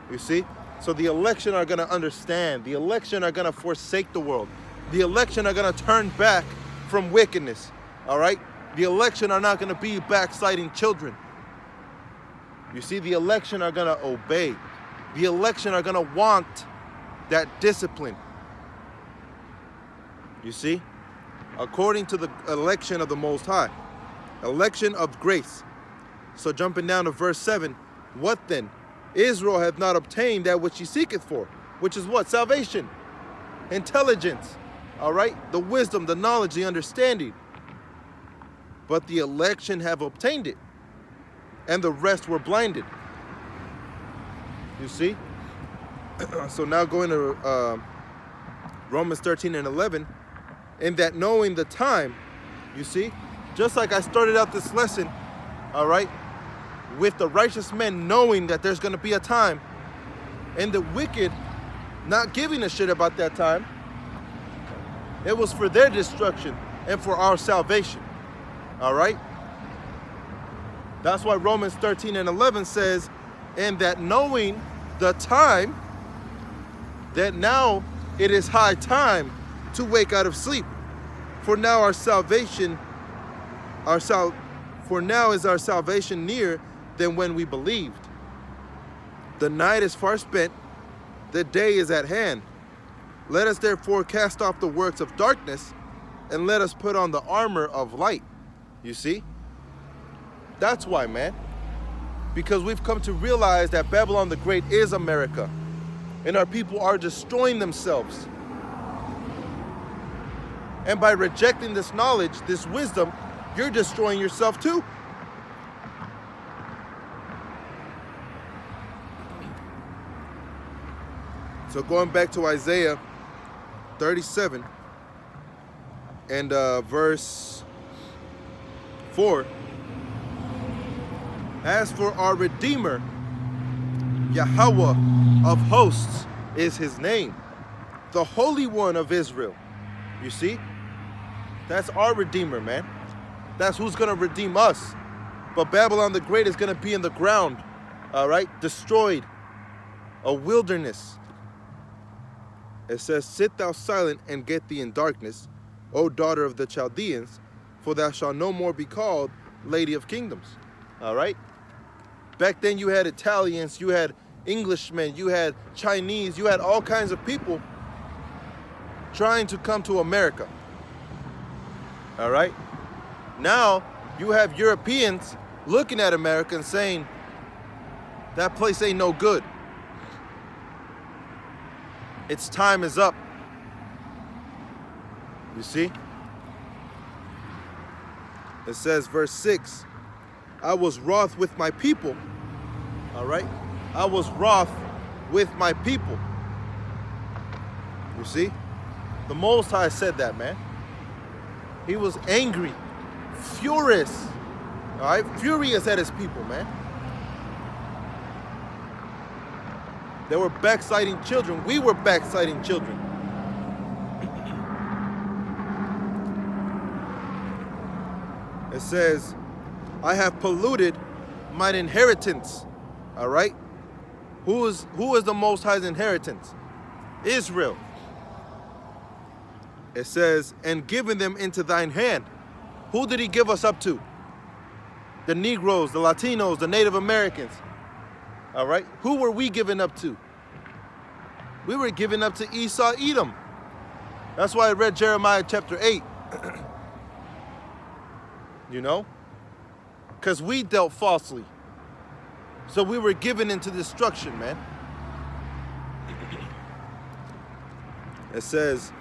[SPEAKER 1] You see? So the election are going to understand. The election are going to forsake the world. The election are going to turn back from wickedness. All right? The election are not going to be backsliding children. You see, the election are going to obey. The election are going to want that discipline. You see? According to the election of the Most High. Election of grace. So jumping down to verse 7. What then? Israel hath not obtained that which he seeketh for. Which is what? Salvation. Intelligence. All right? The wisdom, the knowledge, the understanding. But the election have obtained it. And the rest were blinded. You see? So now going to Romans 13 and 11. In that knowing the time, you see? Just like I started out this lesson, all right? With the righteous men knowing that there's going to be a time. And the wicked not giving a shit about that time. It was for their destruction and for our salvation. All right? That's why Romans 13 and 11 says, and that knowing the time, that now it is high time to wake out of sleep. For now our salvation, for now is our salvation near than when we believed. The night is far spent, the day is at hand. Let us therefore cast off the works of darkness, and let us put on the armor of light. You see? That's why, man. Because we've come to realize that Babylon the Great is America, and our people are destroying themselves. And by rejecting this knowledge, this wisdom, you're destroying yourself too. So going back to Isaiah 37 and verse 4. As for our Redeemer, Yahweh of hosts is his name, the Holy One of Israel. You see? That's our Redeemer, man. That's who's going to redeem us. But Babylon the Great is going to be in the ground, all right? Destroyed. A wilderness. It says, sit thou silent and get thee in darkness, O daughter of the Chaldeans, for thou shalt no more be called Lady of Kingdoms. All right? Back then you had Italians, you had Englishmen, you had Chinese, you had all kinds of people trying to come to America. All right? Now you have Europeans looking at America and saying, that place ain't no good. Its time is up. You see? It says, verse 6, I was wroth with my people. All right? I was wroth with my people. You see? The Most High said that, man. He was angry, furious. All right? Furious at his people, man. They were backsliding children. We were backsliding children. It says, I have polluted mine inheritance. All right? Who is the Most High's inheritance? Israel. It says, and given them into thine hand. Who did he give us up to? The Negroes, the Latinos, the Native Americans. All right? Who were we given up to? We were given up to Esau, Edom. That's why I read Jeremiah chapter 8. You know? Because we dealt falsely. So we were given into destruction, man. It says,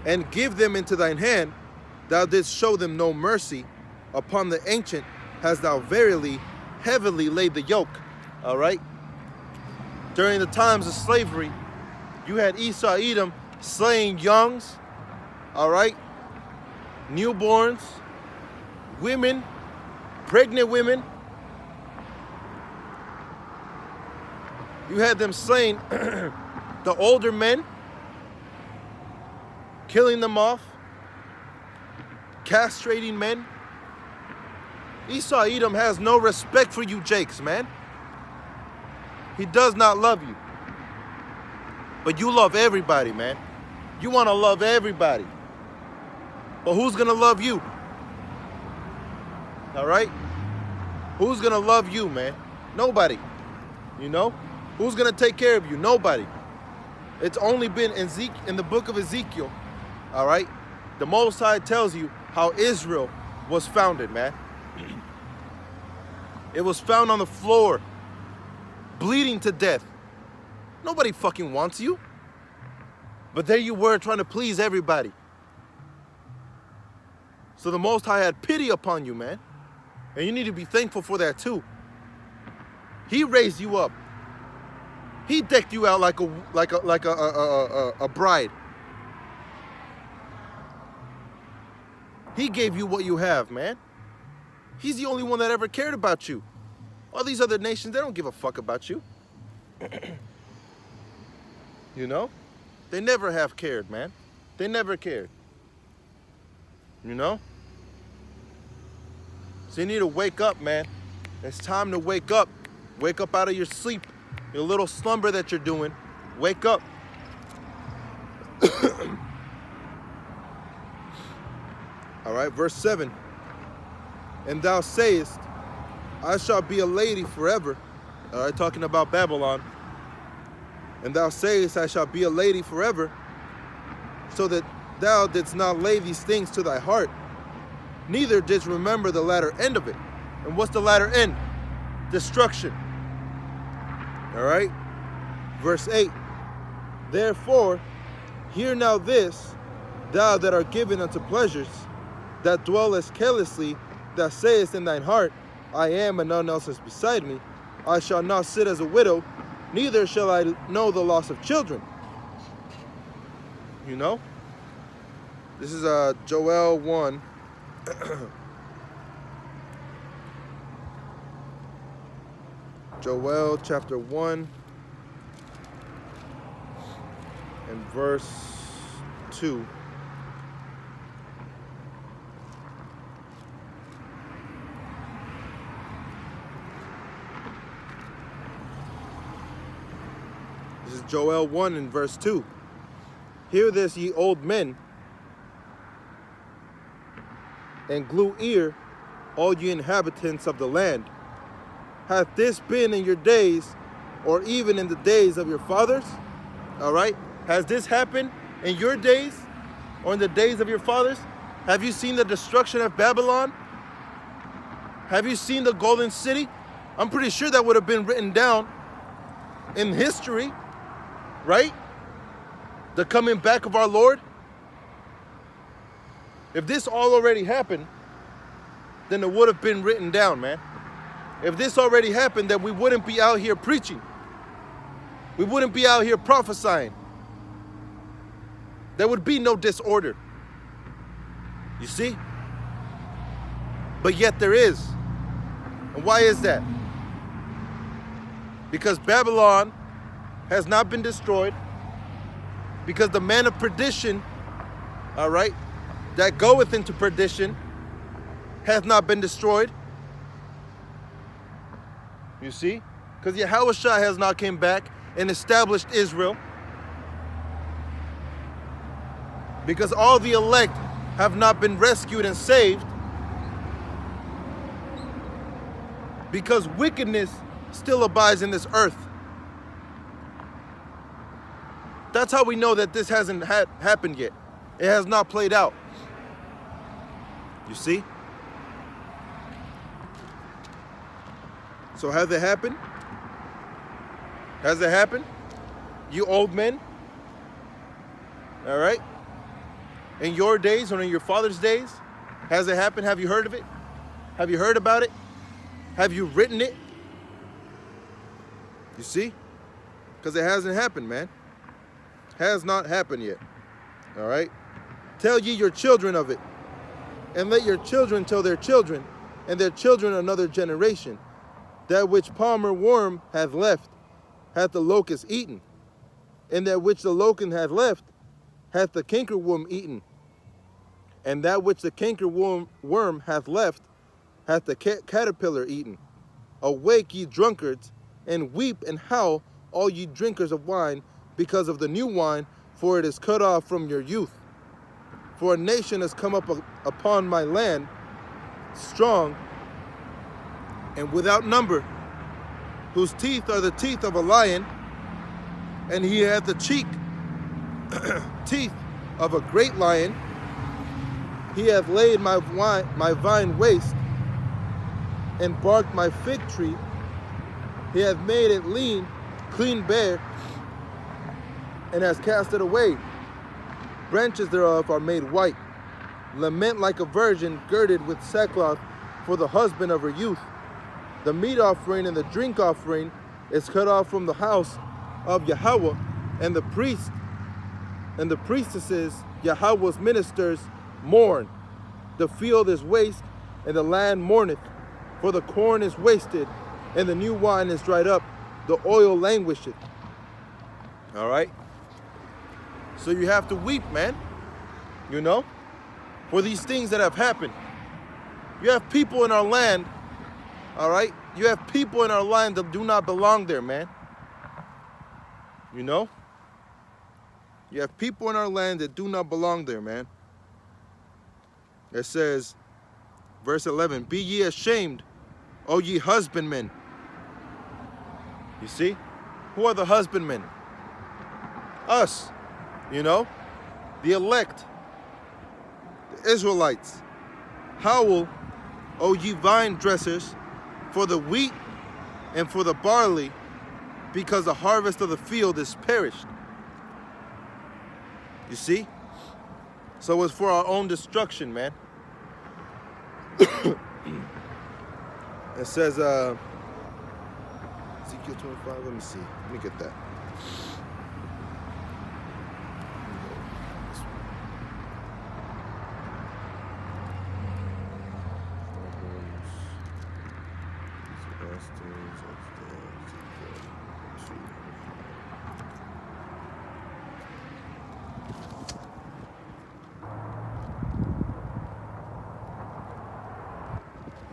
[SPEAKER 1] and give them into thine hand, thou didst show them no mercy. Upon the ancient hast thou verily heavily laid the yoke. All right? During the times of slavery, you had Esau, Edom slaying youngs, all right? Newborns, women, pregnant women. You had them slaying the older men, killing them off, castrating men. Esau, Edom has no respect for you Jakes, man. He does not love you. But you love everybody, man. You want to love everybody. But who's going to love you? All right? Who's going to love you, man? Nobody. You know? Who's going to take care of you? Nobody. It's only been in the book of Ezekiel. All right? The Most High tells you how Israel was founded, man. It was found on the floor, bleeding to death. Nobody fucking wants you. But there you were trying to please everybody. So the Most High had pity upon you, man. And you need to be thankful for that too. He raised you up. He decked you out like a bride. He gave you what you have, man. He's the only one that ever cared about you. All these other nations, they don't give a fuck about you. You know? They never have cared, man. They never cared. You know? So you need to wake up, man. It's time to wake up. Wake up out of your sleep. Your little slumber that you're doing. Wake up. All right, verse 7. And thou sayest, I shall be a lady forever, All right, talking about Babylon. And thou sayest, I shall be a lady forever, so that thou didst not lay these things to thy heart, neither didst remember the latter end of it. And what's the latter end? Destruction. All right? Verse 8. Therefore, hear now this, thou that art given unto pleasures, that dwellest carelessly, that sayest in thine heart, I am and none else is beside me. I shall not sit as a widow, neither shall I know the loss of children. You know? This is Joel 1. Joel chapter 1 and verse 2. This is Joel 1 and verse 2. Hear this, ye old men, and glue ear, all ye inhabitants of the land. Hath this been in your days, or even in the days of your fathers? All right? Has this happened in your days, or in the days of your fathers? Have you seen the destruction of Babylon? Have you seen the golden city? I'm pretty sure that would have been written down in history, right? The coming back of our Lord. If this all already happened, then it would have been written down, man. If this already happened, then we wouldn't be out here preaching. We wouldn't be out here prophesying. There would be no disorder. You see? But yet there is. And why is that? Because Babylon has not been destroyed. Because the man of perdition, all right, that goeth into perdition, hath not been destroyed. You see? Because Yahushua has not came back and established Israel. Because all the elect have not been rescued and saved. Because wickedness still abides in this earth. That's how we know that this hasn't happened yet. It has not played out. You see? So has it happened? Has it happened? You old men? All right? In your days or in your father's days? Has it happened? Have you heard of it? Have you heard about it? Have you written it? You see? Because it hasn't happened, man. Has not happened yet. All right? Tell ye your children of it. And let your children tell their children, and their children another generation. That which palmer worm hath left, hath the locust eaten. And that which the locust hath left, hath the cankerworm eaten. And that which the cankerworm hath left, hath the caterpillar eaten. Awake, ye drunkards, and weep and howl, all ye drinkers of wine, because of the new wine, for it is cut off from your youth. For a nation has come up upon my land, strong and without number, whose teeth are the teeth of a lion, and he hath the teeth of a great lion. He hath laid my vine waste, and barked my fig tree. He hath made it clean bare, and has cast it away. Branches thereof are made white. Lament like a virgin girded with sackcloth for the husband of her youth. The meat offering and the drink offering is cut off from the house of Yahweh, and the priest and the priestesses, Yahweh's ministers, mourn. The field is waste, and the land mourneth, for the corn is wasted, and the new wine is dried up, the oil languisheth. All right? So you have to weep, man, you know, for these things that have happened. You have people in our land, all right? You have people in our land that do not belong there, man. You know? You have people in our land that do not belong there, man. It says, verse 11, be ye ashamed, O ye husbandmen, You see? Who are the husbandmen? Us, you know? The elect, the Israelites. Howl, O ye vine dressers, for the wheat and for the barley, because the harvest of the field is perished. You see? So it's for our own destruction, man. It says, Ezekiel 25, let me see. Let me get that.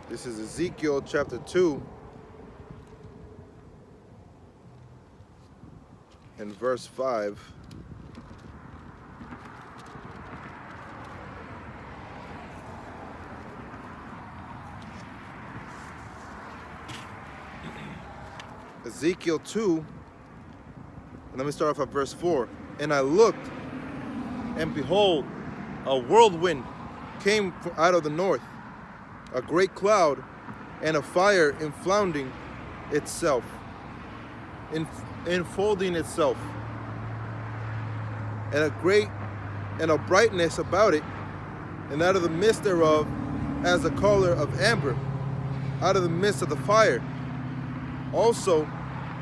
[SPEAKER 1] This is Ezekiel chapter 2 and verse 5. Ezekiel 2, and let me start off at verse 4. And I looked, and behold, a whirlwind came out of the north, a great cloud, and a fire enfolding itself, enfolding itself, and a brightness about it, and out of the midst thereof, as the color of amber, out of the midst of the fire. Also,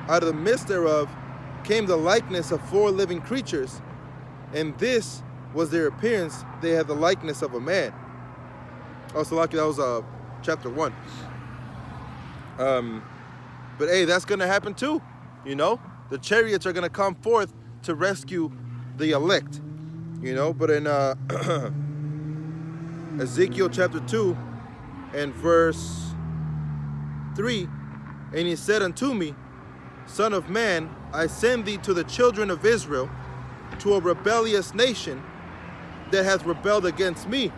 [SPEAKER 1] out of the midst thereof came the likeness of 4 living creatures, and this was their appearance. They had the likeness of a man. Oh, so lucky that was chapter 1. But hey, that's gonna happen too. You know, the chariots are gonna come forth to rescue the elect. You know, but in Ezekiel chapter 2 and verse 3, and he said unto me, Son of man, I send thee to the children of Israel, to a rebellious nation that hath rebelled against me.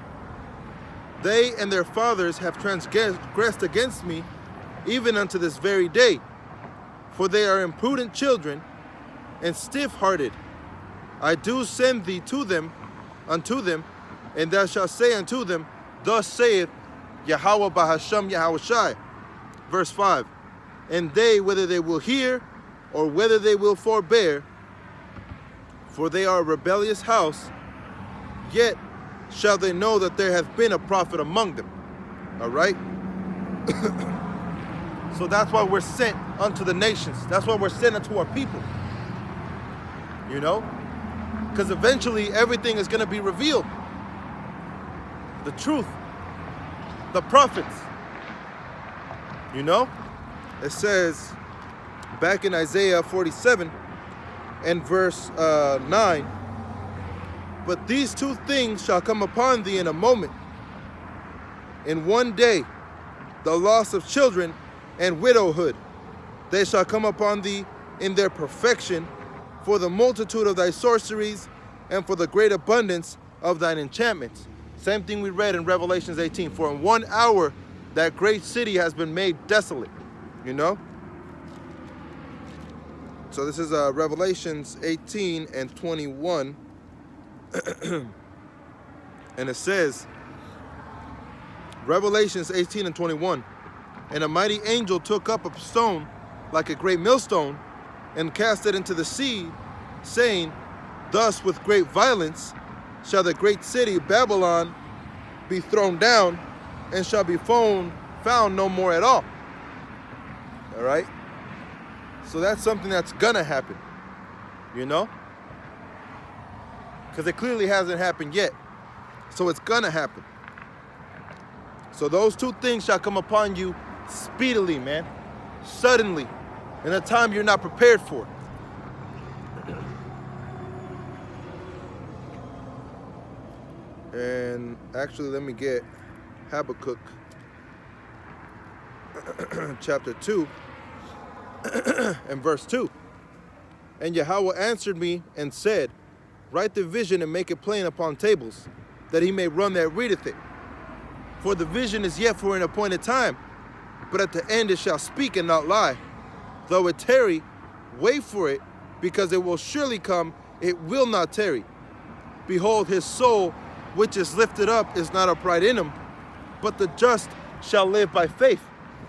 [SPEAKER 1] They and their fathers have transgressed against me, even unto this very day. For they are imprudent children, and stiff-hearted. I do send thee to them, unto them, and thou shalt say unto them, Thus saith Yahweh Bahasham Yahushai. Verse 5. And they, whether they will hear, or whether they will forbear, for they are a rebellious house, yet shall they know that there hath been a prophet among them. All right? So that's why we're sent unto the nations. That's why we're sent unto our people. You know? Because eventually everything is going to be revealed. The truth. The prophets. You know? It says back in Isaiah 47 and verse 9, but these 2 things shall come upon thee in a moment, in one day, the loss of children and widowhood. They shall come upon thee in their perfection, for the multitude of thy sorceries and for the great abundance of thine enchantments. Same thing we read in Revelations 18. For in 1 hour that great city has been made desolate. You know? So this is Revelations 18 and 21. And it says, Revelations 18 and 21, and a mighty angel took up a stone like a great millstone and cast it into the sea, saying, Thus with great violence shall the great city Babylon be thrown down, and shall be found no more at all. All right? So that's something that's gonna happen, you know? Because it clearly hasn't happened yet. So it's gonna happen. So those 2 things shall come upon you speedily, man. Suddenly. In a time you're not prepared for. And actually, let me get Habakkuk chapter 2 and verse 2. And Yahweh answered me and said, Write the vision and make it plain upon tables, that he may run that readeth it. For the vision is yet for an appointed time, but at the end it shall speak and not lie. Though it tarry, wait for it, because it will surely come, it will not tarry. Behold, his soul, which is lifted up, is not upright in him, but the just shall live by faith.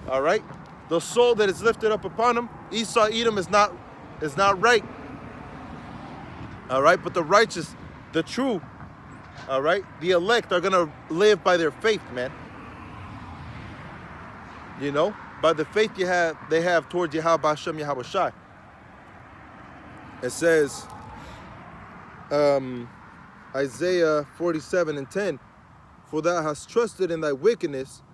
[SPEAKER 1] All right? The soul that is lifted up upon him, Esau, Edom, is not right. All right? But the righteous, the true, all right, the elect are going to live by their faith, man. You know? By the faith they have towards Yahweh Hashem, Yahweh Shai. It says, Isaiah 47:10, for thou hast trusted in thy wickedness,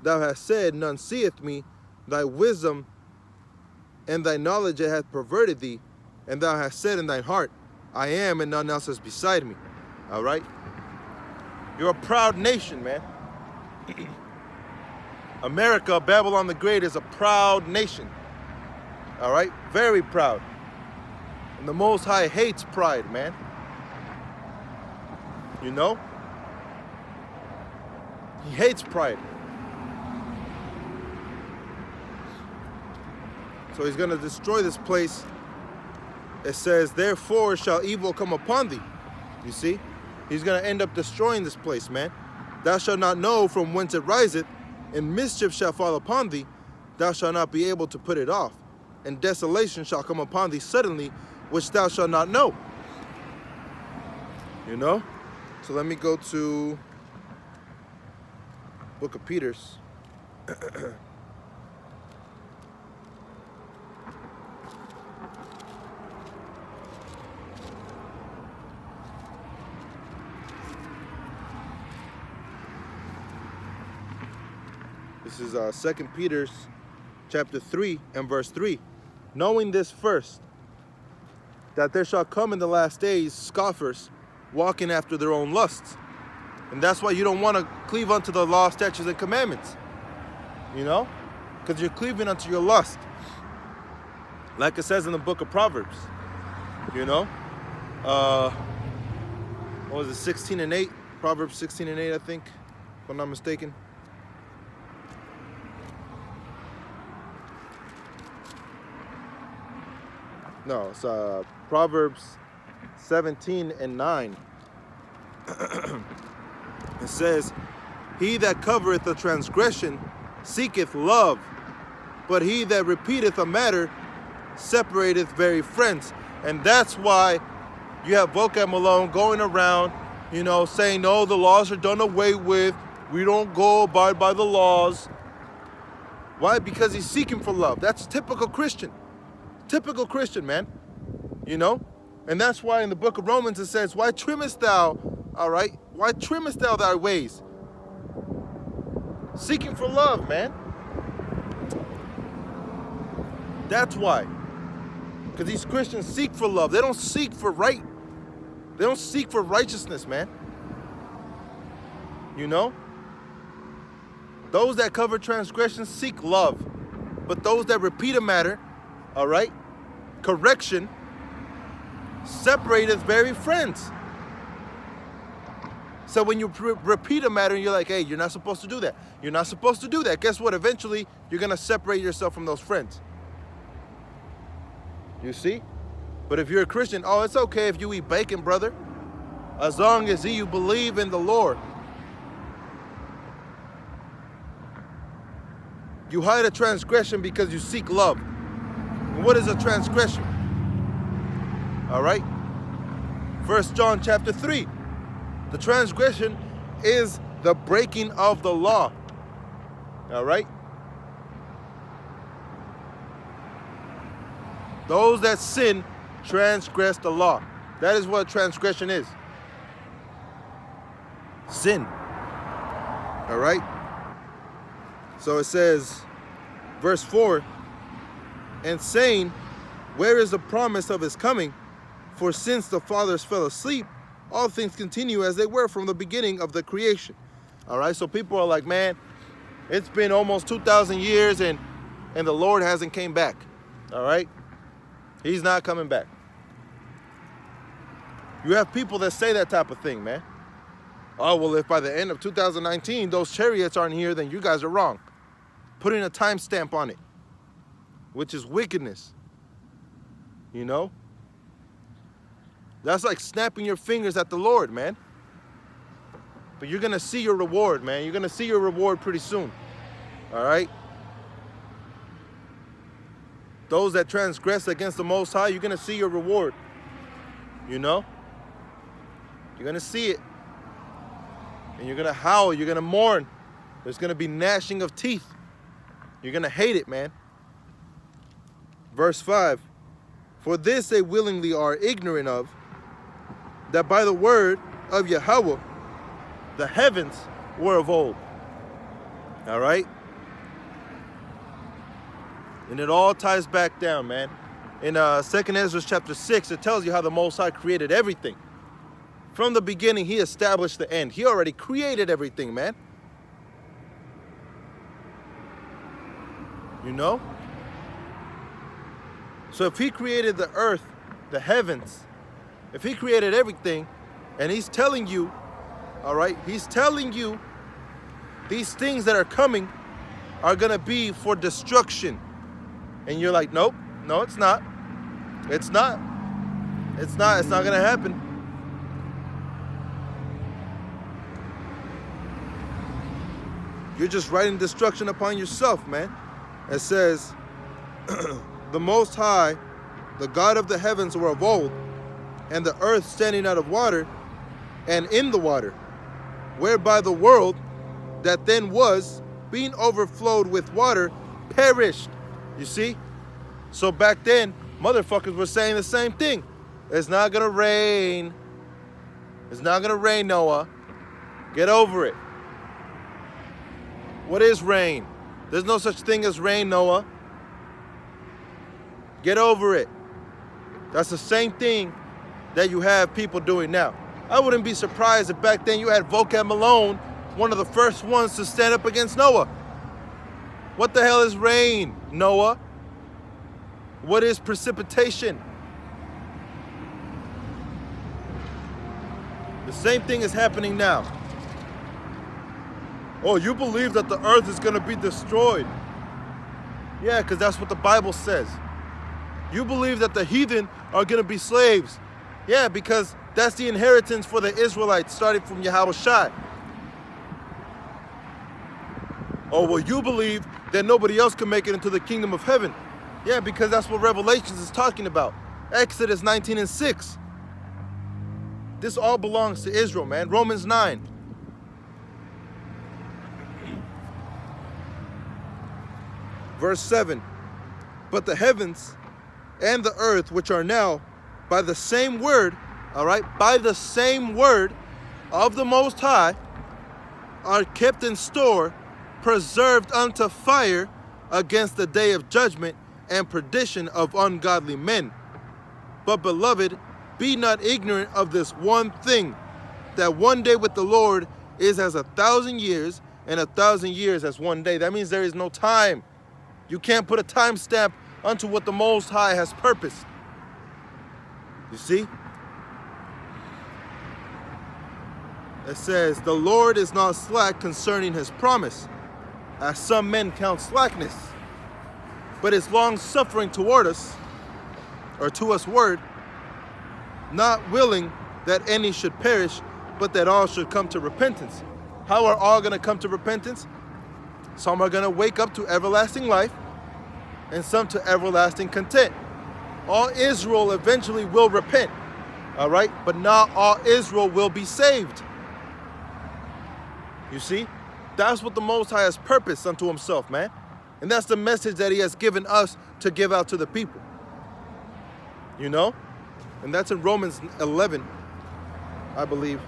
[SPEAKER 1] thou hast said, none seeth me, thy wisdom and thy knowledge hath perverted thee, and thou hast said in thine heart, I am, and none else is beside me. All right? You're a proud nation, man. America, Babylon the Great, is a proud nation. All right? Very proud. And the Most High hates pride, man. You know? He hates pride. So he's going to destroy this place. It says, therefore shall evil come upon thee. You see? He's going to end up destroying this place, man. Thou shalt not know from whence it riseth, and mischief shall fall upon thee. Thou shalt not be able to put it off. And desolation shall come upon thee suddenly, which thou shalt not know. You know? So let me go to Book of Peter's. This is 2 Peter's chapter 3 and verse 3. Knowing this first, that there shall come in the last days scoffers, walking after their own lusts. And that's why you don't want to cleave unto the law, statutes, and commandments. You know? Because you're cleaving unto your lust. Like it says in the book of Proverbs. You know? What was it, 16 and 8? Proverbs 16 and 8, I think, if I'm not mistaken. No, it's Proverbs 17 and 9. It says, he that covereth a transgression seeketh love, but he that repeateth a matter separateth very friends. And that's why you have Vocab Malone going around, you know, saying, no, the laws are done away with. We don't go abide by the laws. Why? Because he's seeking for love. That's typical Christian. Typical Christian, man. You know? And that's why in the book of Romans it says, why trimmest thou, all right? Why trimmest thou thy ways? Seeking for love, man. That's why. Because these Christians seek for love. They don't seek for right. They don't seek for righteousness, man. You know? Those that cover transgressions seek love. But those that repeat a matter, all right, correction, separateth very friends. So when you repeat a matter and you're like, hey, you're not supposed to do that. You're not supposed to do that. Guess what? Eventually, you're going to separate yourself from those friends. You see? But if you're a Christian, oh, it's okay if you eat bacon, brother. As long as you believe in the Lord. You hide a transgression because you seek love. And what is a transgression? All right? 1 John chapter 3. The transgression is the breaking of the law. All right? Those that sin transgress the law. That is what transgression is. Sin. All right? So it says, verse 4, and saying, where is the promise of his coming? For since the fathers fell asleep, all things continue as they were from the beginning of the creation. All right, so people are like, man, it's been almost 2,000 years and the Lord hasn't came back. All right? He's not coming back. You have people that say that type of thing, man. Oh, well, if by the end of 2019 those chariots aren't here, then you guys are wrong. Putting a timestamp on it. which is wickedness. You know? That's like snapping your fingers at the Lord, man. But you're going to see your reward, man. You're going to see your reward pretty soon. All right? Those that transgress against the Most High, you're going to see your reward. You know? You're going to see it. And you're going to howl. You're going to mourn. There's going to be gnashing of teeth. You're going to hate it, man. Verse 5. For this they willingly are ignorant of, that by the word of Yahweh, the heavens were of old. All right? And it all ties back down, man. In 2nd Ezra chapter 6, it tells you how the Most High created everything. From the beginning, he established the end. He already created everything, man. You know? So if he created the earth, the heavens, if he created everything, and he's telling you, all right, he's telling you these things that are coming are going to be for destruction. And you're like, nope, no, it's not. It's not. It's not. It's not going to happen. You're just writing destruction upon yourself, man. It says, the Most High, the God of the heavens were of old, and the earth standing out of water, and in the water, whereby the world that then was, being overflowed with water, perished. You see? So back then, motherfuckers were saying the same thing. It's not gonna rain. It's not gonna rain, Noah. Get over it. What is rain? There's no such thing as rain, Noah. Get over it. That's the same thing that you have people doing now. I wouldn't be surprised if back then you had Vocab Malone, one of the first ones to stand up against Noah. What the hell is rain, Noah? What is precipitation? The same thing is happening now. Oh, you believe that the earth is going to be destroyed? Yeah, because that's what the Bible says. You believe that the heathen are going to be slaves? Yeah, because that's the inheritance for the Israelites starting from Yahweh Shai. Oh, well, you believe that nobody else can make it into the kingdom of heaven. Yeah, because that's what Revelations is talking about. Exodus 19:6. This all belongs to Israel, man. Romans 9. Verse 7. But the heavens and the earth, which are now by the same word, all right, by the same word of the Most High, are kept in store, preserved unto fire against the day of judgment and perdition of ungodly men. But beloved, be not ignorant of this one thing, that one day with the Lord is as 1,000 years, and 1,000 years as one day. That means there is no time. You can't put a time stamp unto what the Most High has purposed. You see? It says, the Lord is not slack concerning his promise, as some men count slackness, but is long-suffering toward us, or to us word, not willing that any should perish, but that all should come to repentance. How are all going to come to repentance? Some are going to wake up to everlasting life, and some to everlasting content. All Israel eventually will repent, all right? But not all Israel will be saved. You see? That's what the Most High has purposed unto himself, man. And that's the message that he has given us to give out to the people. You know? And that's in Romans 11, I believe.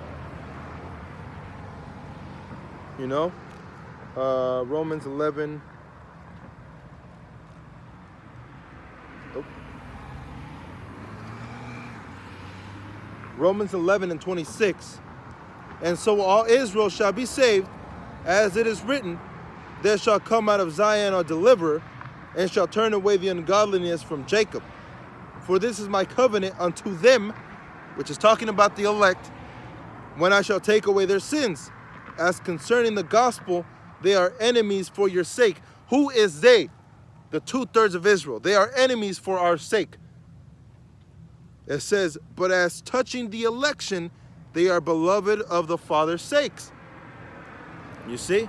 [SPEAKER 1] You know? Romans 11. Romans 11:26. And so all Israel shall be saved, as it is written, there shall come out of Zion a deliverer, and shall turn away the ungodliness from Jacob. For this is my covenant unto them, which is talking about the elect, when I shall take away their sins. As concerning the gospel, they are enemies for your sake. Who is they? the 2/3 of Israel. They are enemies for our sake. It says, but as touching the election, they are beloved of the Father's sakes. You see?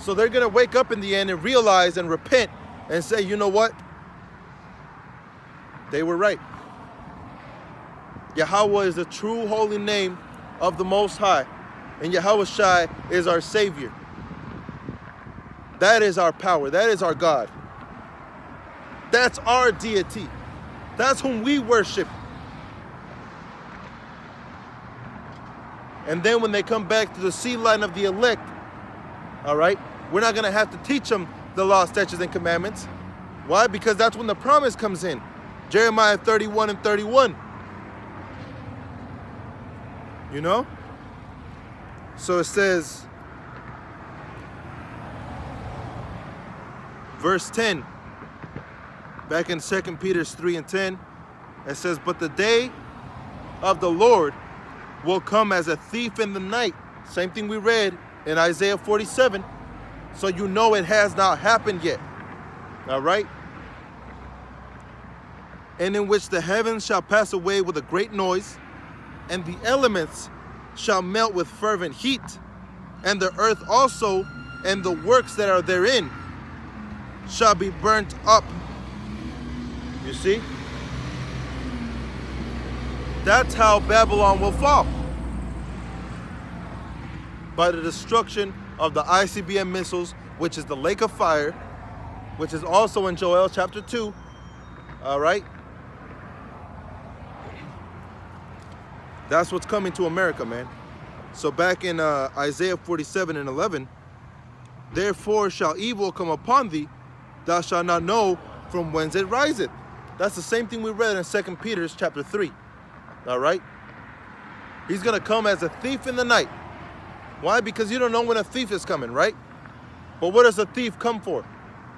[SPEAKER 1] So they're going to wake up in the end and realize and repent and say, you know what? They were right. Yahweh is the true holy name of the Most High. And Yahweh Shai is our Savior. That is our power. That is our God. That's our deity. That's whom we worship. And then when they come back to the seed line of the elect, all right, we're not going to have to teach them the law, statutes, and commandments. Why? Because that's when the promise comes in. Jeremiah 31 and 31. You know? So it says, verse 10, back in 2 Peter 3 and 10, it says, but the day of the Lord will come as a thief in the night. Same thing we read in Isaiah 47. So you know it has not happened yet. All right? And in which the heavens shall pass away with a great noise, and the elements shall melt with fervent heat, and the earth also and the works that are therein shall be burnt up. You see? That's how Babylon will fall. By the destruction of the ICBM missiles, which is the lake of fire, which is also in Joel chapter 2. All right? That's what's coming to America, man. So back in Isaiah 47 and 11, therefore shall evil come upon thee, thou shalt not know from whence it riseth. That's the same thing we read in 2 Peter chapter 3. All right? He's going to come as a thief in the night. Why? Because you don't know when a thief is coming, right? But what does a thief come for?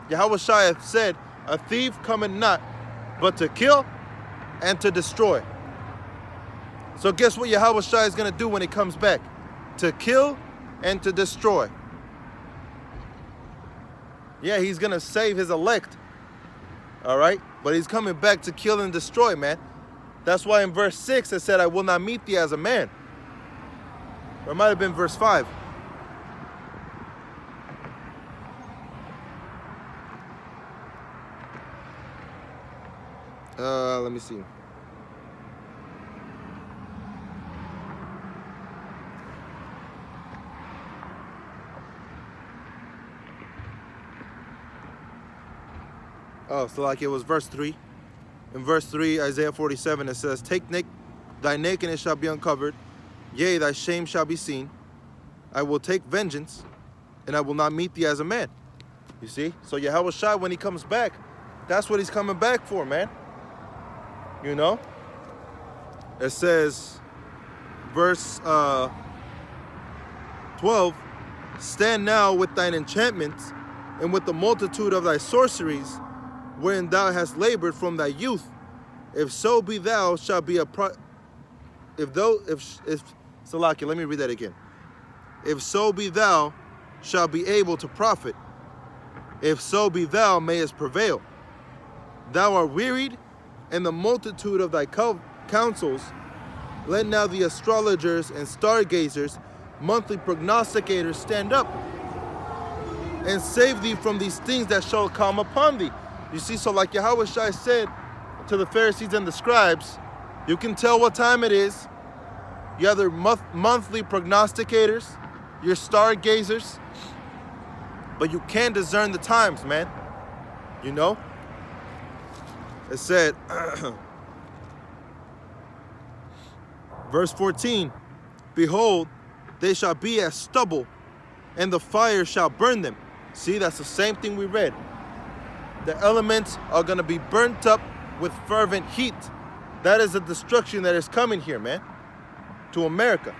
[SPEAKER 1] Yahweh Shai said, a thief cometh not, but to kill and to destroy. So guess what Yahweh Shai is going to do when he comes back? To kill and to destroy. Yeah, he's going to save his elect. All right? But he's coming back to kill and destroy, man. That's why in verse 6 it said, I will not meet thee as a man. Or it might have been verse 5. Let me see. Oh, so like it was verse 3. In verse 3, Isaiah 47, it says, take thy nakedness shall be uncovered, yea, thy shame shall be seen. I will take vengeance, and I will not meet thee as a man. You see? So Yahweh Shai, when he comes back, that's what he's coming back for, man. You know? It says, verse 12, stand now with thine enchantments, and with the multitude of thy sorceries, wherein thou hast labored from thy youth. If so be thou shalt be Salakia, let me read that again. If so be thou shalt be able to profit, if so be thou mayest prevail. Thou art wearied in the multitude of thy counsels. Let now the astrologers and stargazers, monthly prognosticators, stand up and save thee from these things that shall come upon thee. You see, so like Yahweh Shai said to the Pharisees and the scribes, you can tell what time it is. You have their monthly prognosticators, your stargazers, but you can't discern the times, man. You know? It said, verse 14, behold, they shall be as stubble, and the fire shall burn them. See, that's the same thing we read. The elements are going to be burnt up with fervent heat. That is the destruction that is coming here, man, to America.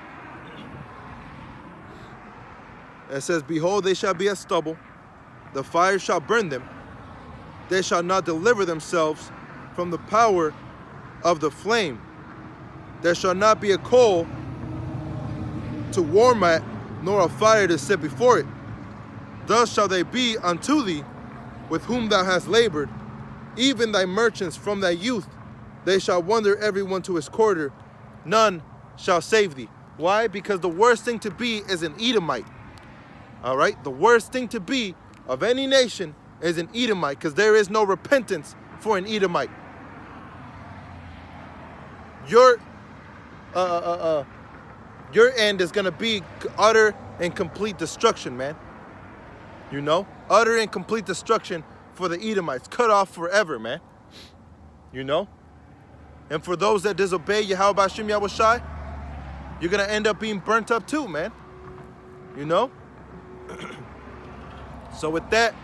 [SPEAKER 1] It says, behold, they shall be as stubble. The fire shall burn them. They shall not deliver themselves from the power of the flame. There shall not be a coal to warm at, nor a fire to set before it. Thus shall they be unto thee with whom thou hast labored, even thy merchants from thy youth, they shall wander everyone to his quarter, none shall save thee. Why? Because the worst thing to be is an Edomite. All right? The worst thing to be of any nation is an Edomite, because there is no repentance for an Edomite. Your end is going to be utter and complete destruction, man. You know? Utter and complete destruction for the Edomites. Cut off forever, man. You know? And for those that disobey Yahweh Hashem Yahushai, you're going to end up being burnt up too, man. You know? So with that,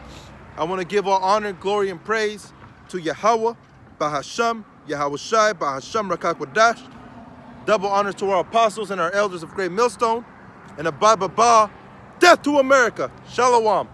[SPEAKER 1] I want to give all honor, glory, and praise to Yahweh, Bahasham, Yahushai, Bahasham Rakak Wadash. Double honor to our apostles and our elders of Great Millstone. And Abba Ba, death to America. Shalom.